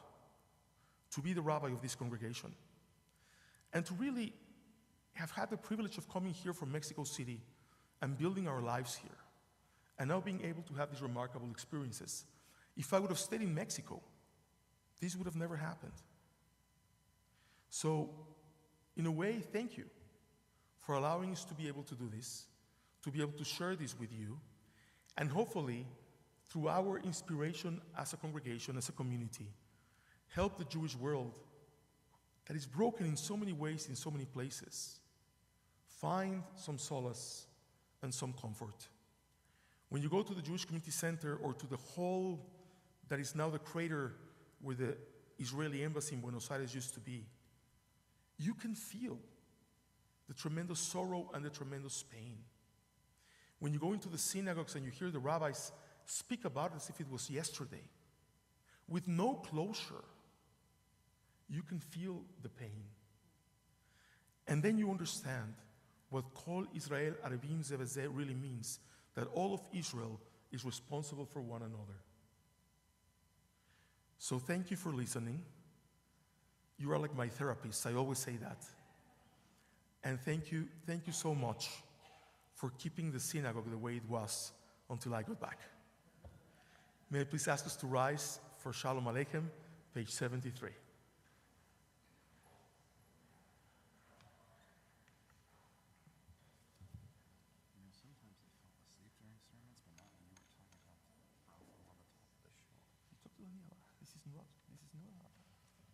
C: to be the rabbi of this congregation and to really have had the privilege of coming here from Mexico City and building our lives here and now being able to have these remarkable experiences. If I would have stayed in Mexico, this would have never happened. So, in a way, thank you for allowing us to be able to do this, to be able to share this with you, and hopefully, through our inspiration as a congregation, as a community, help the Jewish world that is broken in so many ways, in so many places, find some solace and some comfort. When you go to the Jewish Community Center or to the hall that is now the crater where the Israeli embassy in Buenos Aires used to be, you can feel the tremendous sorrow and the tremendous pain. When you go into the synagogues and you hear the rabbis speak about it as if it was yesterday, with no closure, you can feel the pain. And then you understand what Kol Israel Arevim Ze B'Ze really means, that all of Israel is responsible for one another. So thank you for listening. You are like my therapist, I always say that. And thank you so much for keeping the synagogue the way it was until I got back. May I please ask us to rise for Shalom Aleichem, page 73.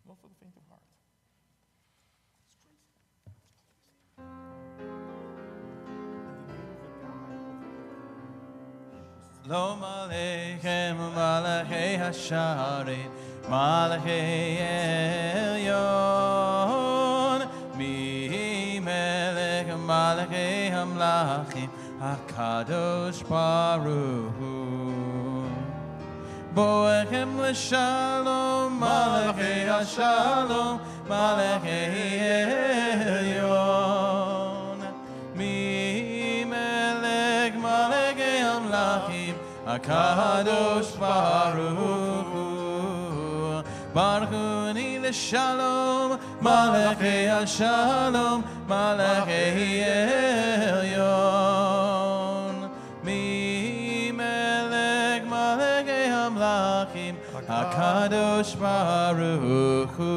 C: Not for the faint of heart.
B: Lo Aleichem Malachei Hasharet Malachei Elyon Mi Melech Malachei Hamlachim HaKadosh Baruch Hu Boechem L'Shalom Malachei Hashalom Malachei Elyon Mi Melech Malachei Hamlachim HaKadosh Baruch Hu Baruch Hu Ni L'Shalom Malachei Hashalom Malachei Elyon Mi Melech Malachei Hamlachim HaKadosh Baruch Hu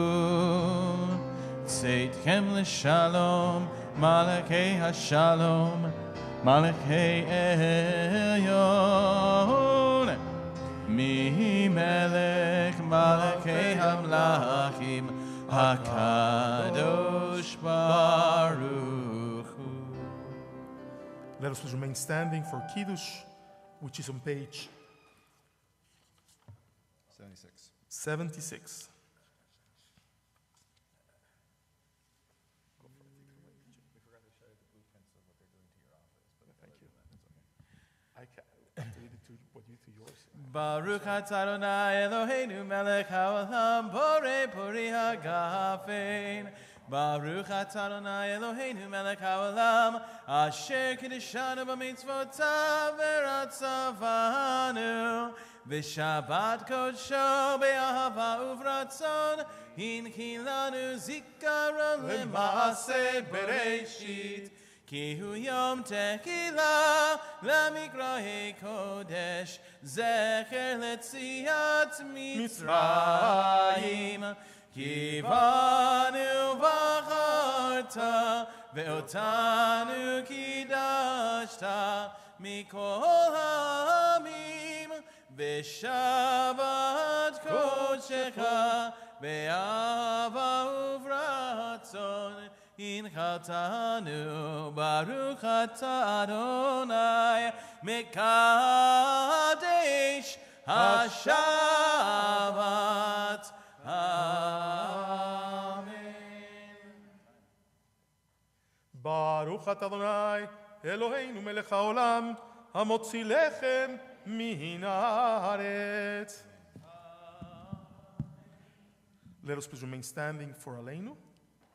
B: Tzedkem L'Shalom Malachei Hashalom Malachei Elyon Mi Melech Malachei Hamlachim HaKadosh Baruch Hu.
C: Let us please remain standing for Kiddush, which is on page 76.
B: Baruch atah Adonai Eloheinu melech haolam borei pori hagafein. Baruch atah Adonai Eloheinu melech haolam asher kiddushanu b'mitzvotav v'ratzavanu v'shabbat kodsho be'ahava uvratzon hinchi lanu zikaron lema'aseh bereshit ki hu yom tekilah lamikrahe kodesh zecher letziat Mitzrayim כי בנו בחרת ואותנו קידשת מכל העמים בשבת קודשך באהבה וברצון הנחלתנו ברוך אתה אדוני מקדש השבת
C: ברוך אתה אדוני אלוהינו מלך העולם המוציא לחם מן הארץ. Let us please remain standing for Aleinu.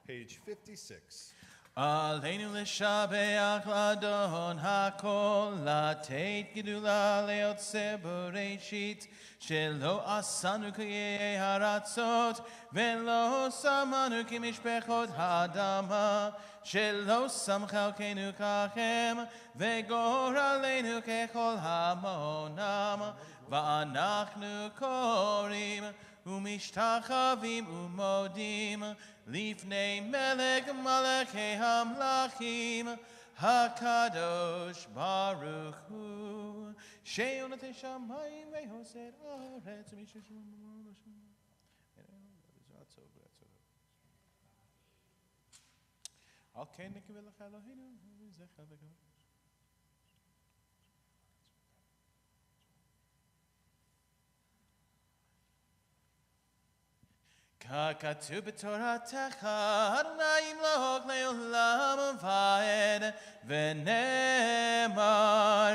A: Page 56.
B: עלינו לשבח לאדון הכל, לתת גדולה ליוצא בראשית, שלא עשנו כיהי הרצות, ולא שמנו כמשפחות האדמה, שלא שם חלקנו ככם, וגורלנו ככל המונם, ואנחנו קוראים ומשתחווים ומודים לפני מלך מלכי המלכים הקדוש ברוך הוא שיונתי שמיים ועושה ארץ מי ששמעו על כן נקבל לך אלוהינו וזכר וקדוש ככתוב בתורתך, אדוני ימלוך לעולם ועד, ונאמר,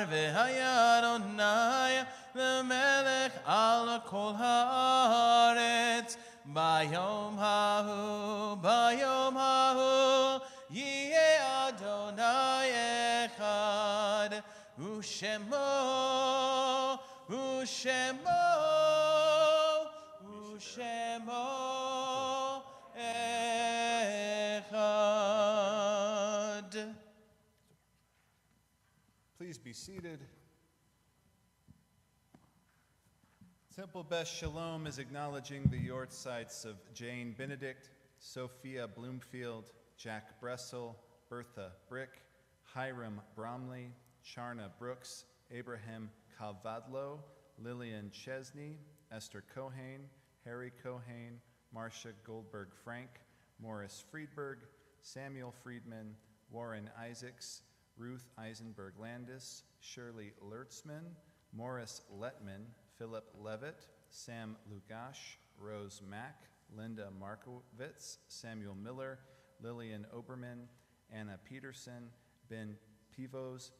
B: והיה אדוני למלך על כל הארץ, ביום ההוא, יהיה אדוני אחד, ושמו,
A: Please be seated. Temple Beth Sholom is acknowledging the yort sites of Jane Benedict, Sophia Bloomfield, Jack Bressel, Bertha Brick, Hiram Bromley, Charna Brooks, Abraham Calvadlo, Lillian Chesney, Esther Cohane, Harry Cohane, Marcia Goldberg-Frank, Morris Friedberg, Samuel Friedman, Warren Isaacs, Ruth Eisenberg-Landis, Shirley Lertzman, Morris Letman, Philip Levitt, Sam Lugash, Rose Mack, Linda Markowitz, Samuel Miller, Lillian Oberman, Anna Peterson, Ben Pivos,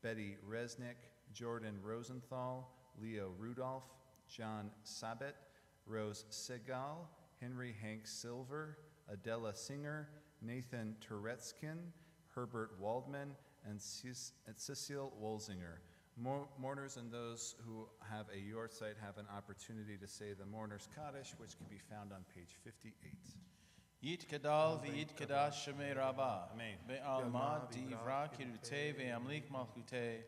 A: Betty Resnick, Jordan Rosenthal, Leo Rudolph, John Sabet, Rose Segal, Henry Hank Silver, Adela Singer, Nathan Turetskin, Herbert Waldman, and Cecile Wolzinger. Mourners and those who have a yort site have an opportunity to say the Mourner's Kaddish, which can be found on page 58.
B: יתגדל ויתקדש שמי רבה,
A: Amen.
B: בעלמא דברה קירותי וימליך מלכותי,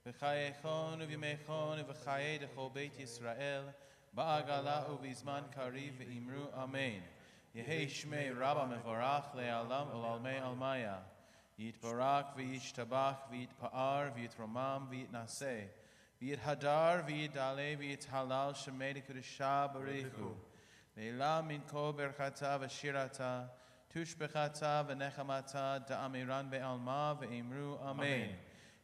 B: בחייכון ובימיכון ובחיי דכל בית ישראל, בעגלה ובזמן קריב ואמרו אמן. יהי שמי רבה מבורך לעלם ולעלמי עלמיה. יתברך וישתבח ויתפאר ויתרומם ויתנשא, ויתהדר ויתעלה ויתהלל שמי לקדושה בריחו. לעילה מן כה ברכתה ושירתה, תושבחתה ונחמתה, דאמירן בעלמה ואמרו אמן.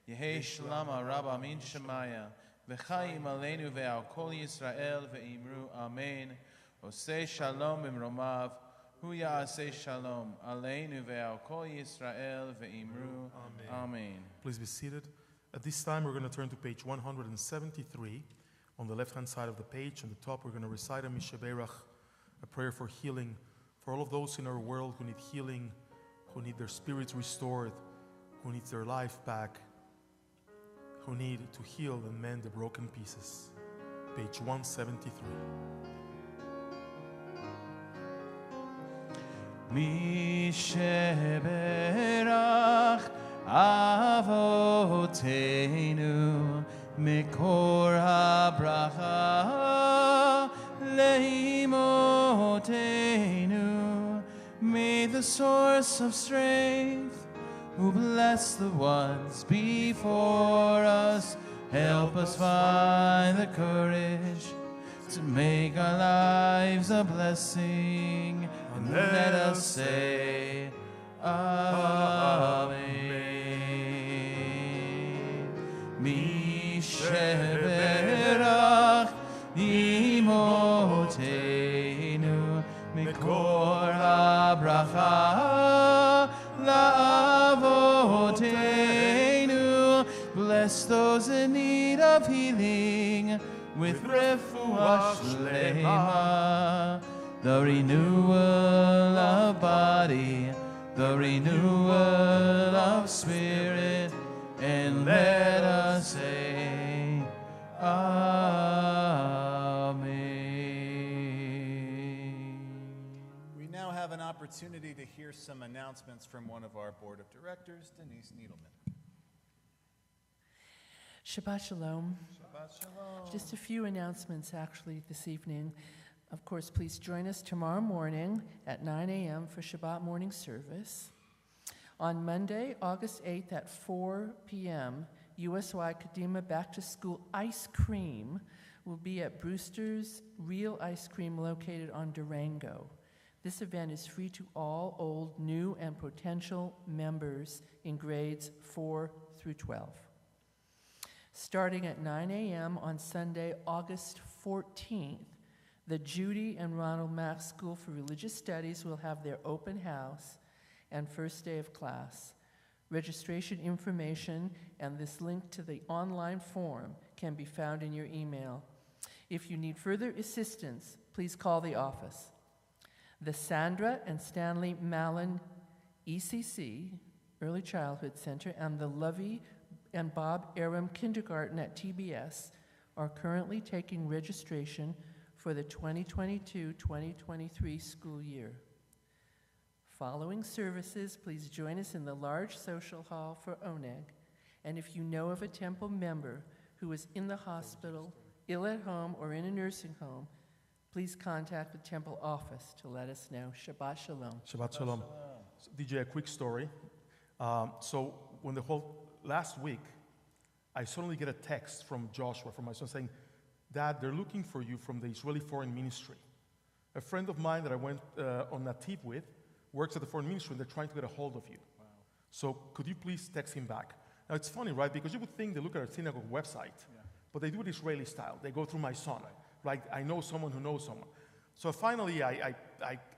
B: יהי שלמה רבה מן שמיה, וחיים עלינו ועל כל ישראל ואמרו אמן. עושה שלום במרומיו, הוא יעשה שלום עלינו ועל כל ישראל ואמרו אמן.
C: Please be seated. At this time, we're going to turn to page 173 on the left-hand side of the page. On the top, we're going to recite a Mishaberach, a prayer for healing, for all of those in our world who need healing, who need their spirits restored, who need their life back, who need to heal and mend the broken pieces. Page 173.
B: Mishaberach Avotenu Mikor HaBracha Leimotenu. May the source of strength, who bless the ones before us, help us find the courage to make our lives a blessing, and let us say Amen. Mishaberach Imotenu Mikor HaBracha La'avotenu. Bless those in need of healing with refuah shlema, the renewal of body, the renewal of spirit, and let us say Amen.
A: We now have an opportunity to hear some announcements from one of our board of directors, Denise Needleman.
D: Shabbat Shalom.
A: Shabbat Shalom.
D: Just a few announcements actually this evening. Of course, please join us tomorrow morning at 9 a.m. for Shabbat morning service. On Monday, August 8th at 4 p.m., USY Kadima Back to School Ice Cream will be at Brewster's Real Ice Cream located on Durango. This event is free to all old, new, and potential members in grades 4 through 12. Starting at 9 a.m. on Sunday, August 14th, the Judy and Ronald Mack School for Religious Studies will have their open house and first day of class. Registration information and this link to the online form can be found in your email. If you need further assistance, please call the office. The Sandra and Stanley Mallon ECC, Early Childhood Center, and the Lovey and Bob Aram Kindergarten at TBS are currently taking registration for the 2022-2023 school year. Following services, please join us in the large social hall for Oneg. And if you know of a temple member who is in the hospital, ill at home, or in a nursing home, please contact the temple office to let us know. Shabbat Shalom.
C: Shabbat Shalom. So, DJ, a quick story. So when last week, I suddenly get a text from Joshua, from my son, saying, Dad, they're looking for you from the Israeli Foreign Ministry. A friend of mine that I went on Nativ with works at the Foreign Ministry, and they're trying to get a hold of you. Wow. So could you please text him back? Now, it's funny, right? Because you would think they look at our synagogue website, but they do it Israeli style. They go through my son. Right? I know someone who knows someone. So finally, I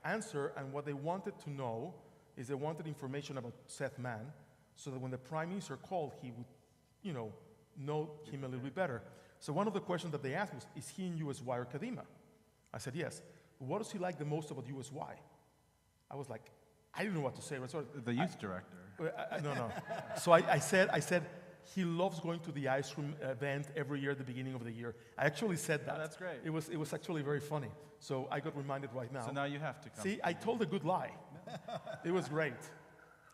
C: answer, and what they wanted to know is they wanted information about Seth Mann, so that when the Prime Minister called, he would, know him a little bit better. So one of the questions that they asked was, is he in USY or Kadima? I said, yes. What does he like the most about USY? I was like, I didn't know what to say. So
B: The youth director.
C: No. So I said, he loves going to the ice cream event every year at the beginning of the year. I actually said that.
B: Oh, that's great.
C: It was actually very funny. So I got reminded right now.
B: So now you have to come.
C: See, I told a good lie. It was great.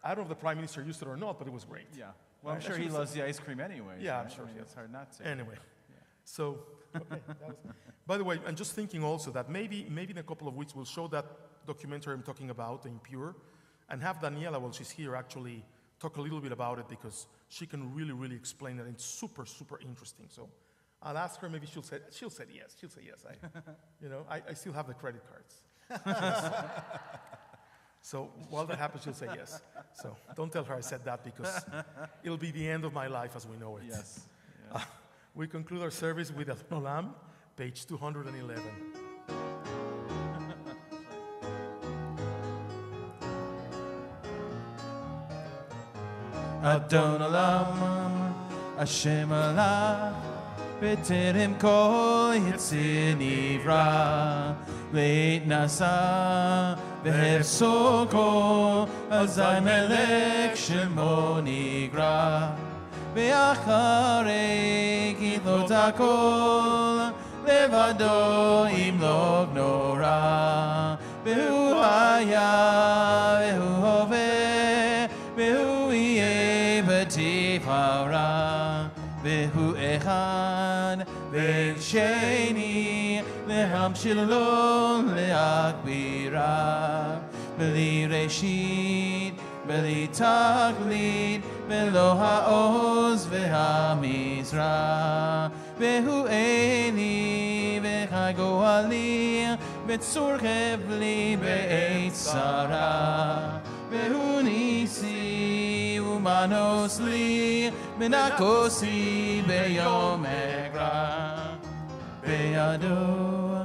C: I don't know if the Prime Minister used it or not, but it was great.
B: Yeah. Well, I'm sure he loves the ice cream anyway.
C: Yeah,
B: so
C: I'm sure he
B: it's hard not to.
C: Anyway, so, okay, by the way, I'm just thinking also that maybe in a couple of weeks we'll show that documentary I'm talking about, The Impure, and have Daniela, while she's here, actually talk a little bit about it, because she can really, really explain it. It's super, super interesting. So I'll ask her, maybe she'll say yes. She'll say yes. I still have the credit cards. So while that happens, she'll say yes. So don't tell her I said that, because it'll be the end of my life as we know it.
B: Yes.
C: We conclude our service with El Olam, page 211.
B: Adon Olam, Hashem Alach, בטרם כל יציר נברא, לעת נשא והרסו כל, אזי מלך שמו נקרא. ואחרי גדלות הכל, לבדו ימלוך נורא. והוא היה, והוא הווה, והוא יהיה בתפארה. והוא אחד ואין שני, להמשיל לו להגבירה. בלי ראשית, בלי תכלית, ולא העוז והמזרח. והוא אלי וחי גואלי, בצור חבלי בעת צרה. והוא ניסי ומנוס לי, בנקוסי ביום אקרא. בידו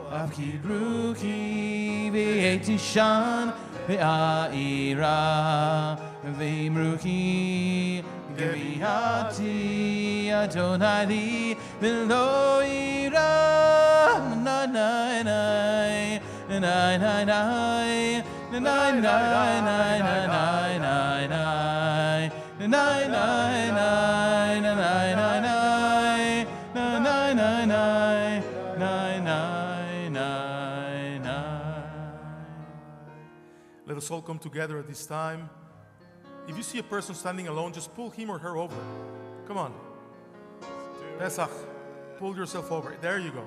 B: אף קידרו כי בעת תשען ואירה. ואמרו כי גביעתי אדוני לי ולא אירה. נאי נאי נאי נאי נאי נאי נאי נאי נאי נאי נאי נאי נאי
C: Let us all come together at this time. If you see a person standing alone, just pull him or her over. Come on. Pesach, pull yourself over. There you go.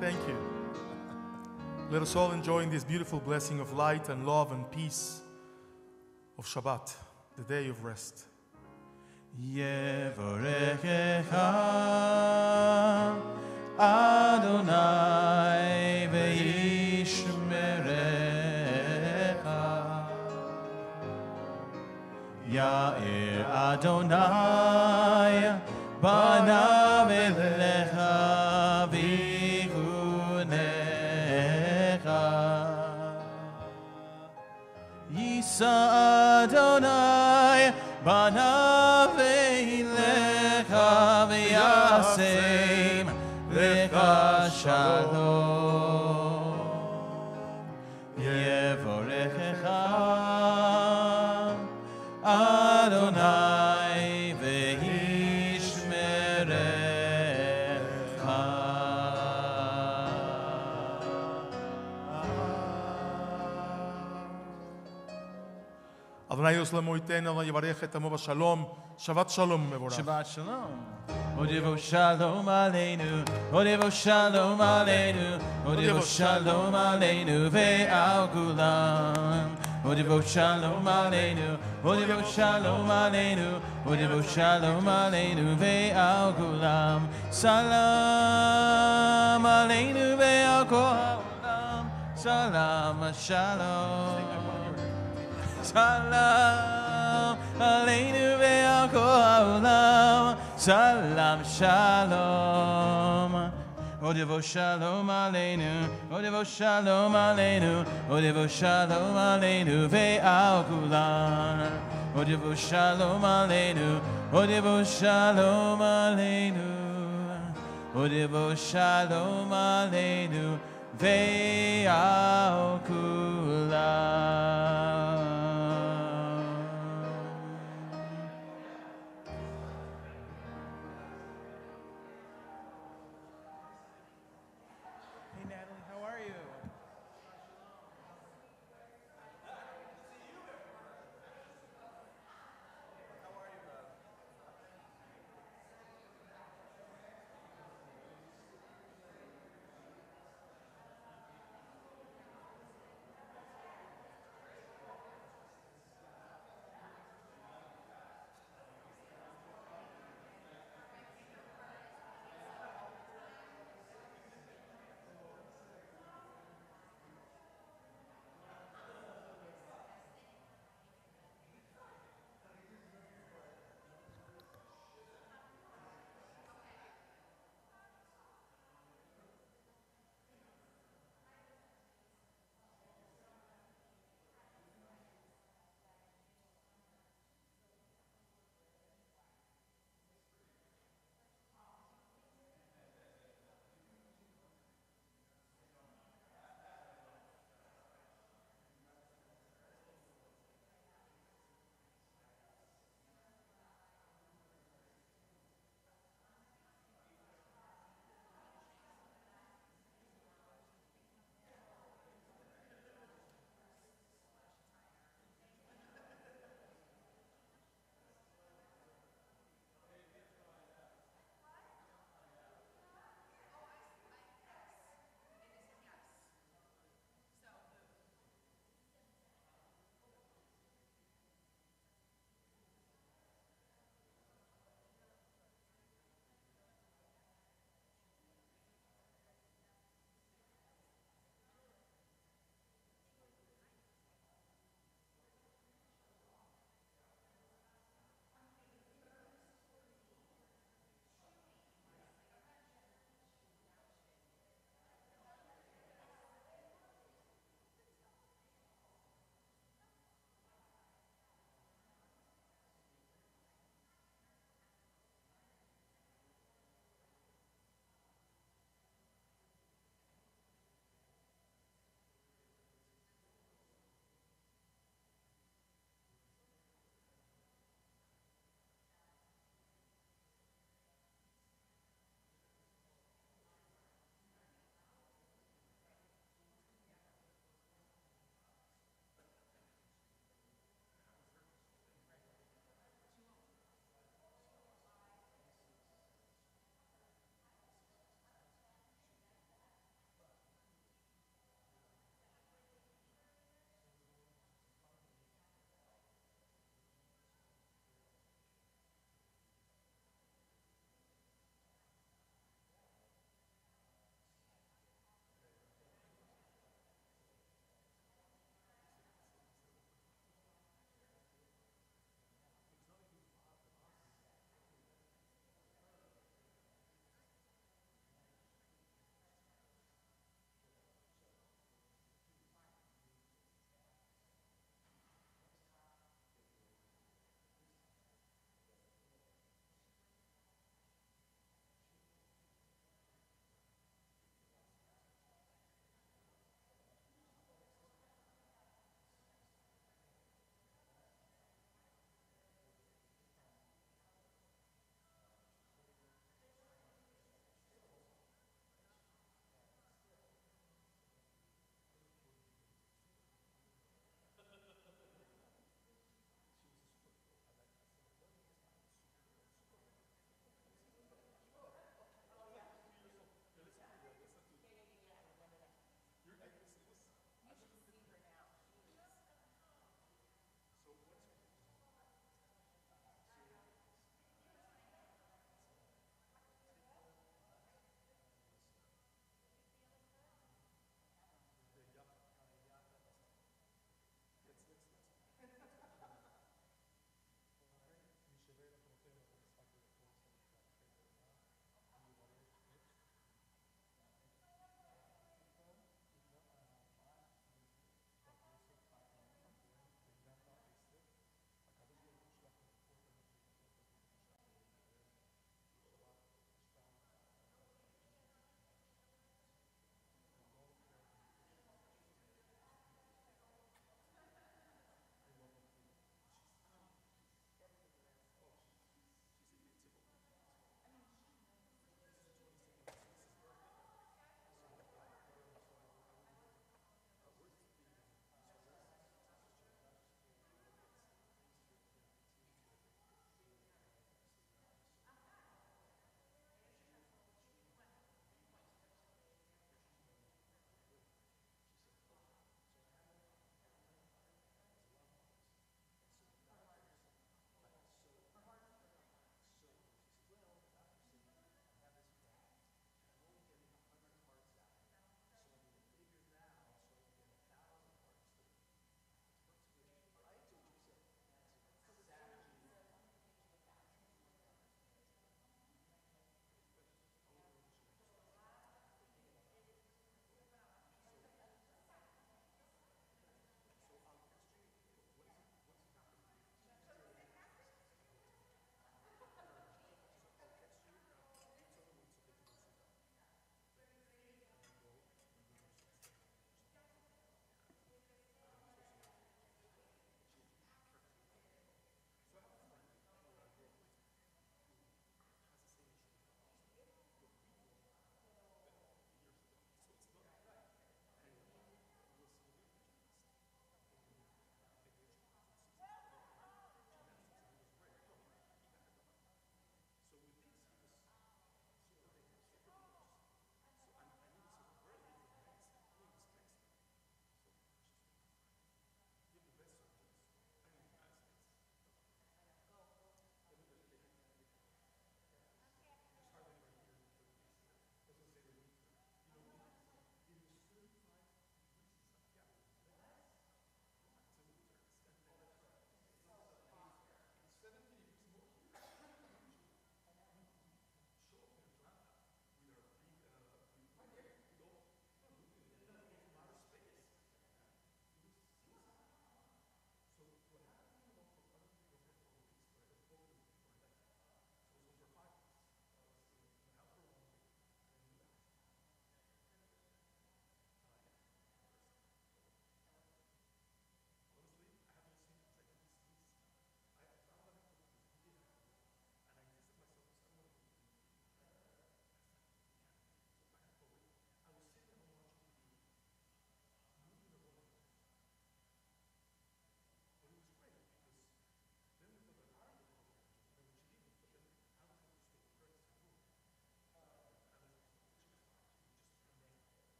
C: Thank you. Let us all enjoy this beautiful blessing of light and love and peace of Shabbat, the day of rest.
B: Yevorechecha Adonai ve'yishmerecha. Ya'ir Adonai banav elecha v'chunecha. Yisa Adonai banav elecha v'yasem lecha shalom. Yevorechecha Adonai ve'yishmerecha.
C: Adonai Yoshlemo iten, Adonai Yivarech et amo b'shalom. Shabbat shalom mevorach.
B: Shabbat shalom. Odivo shalom aleinu, Odivo shalom aleinu, Odivo shalom aleinu ve'al kulam. Odivo shalom aleinu, Odivo shalom aleinu, Odivo shalom aleinu ve'al kulam. Salam aleinu ve'al kulam. Salam shalom. Salam aleinu ve'al ko'olam. Salam shalom. Odivo shalom aleinu, Odivo shalom aleinu, Odivo shalom aleinu ve'al kulam. Odivo shalom aleinu, Odivo shalom aleinu, Odivo shalom aleinu ve'al kulam.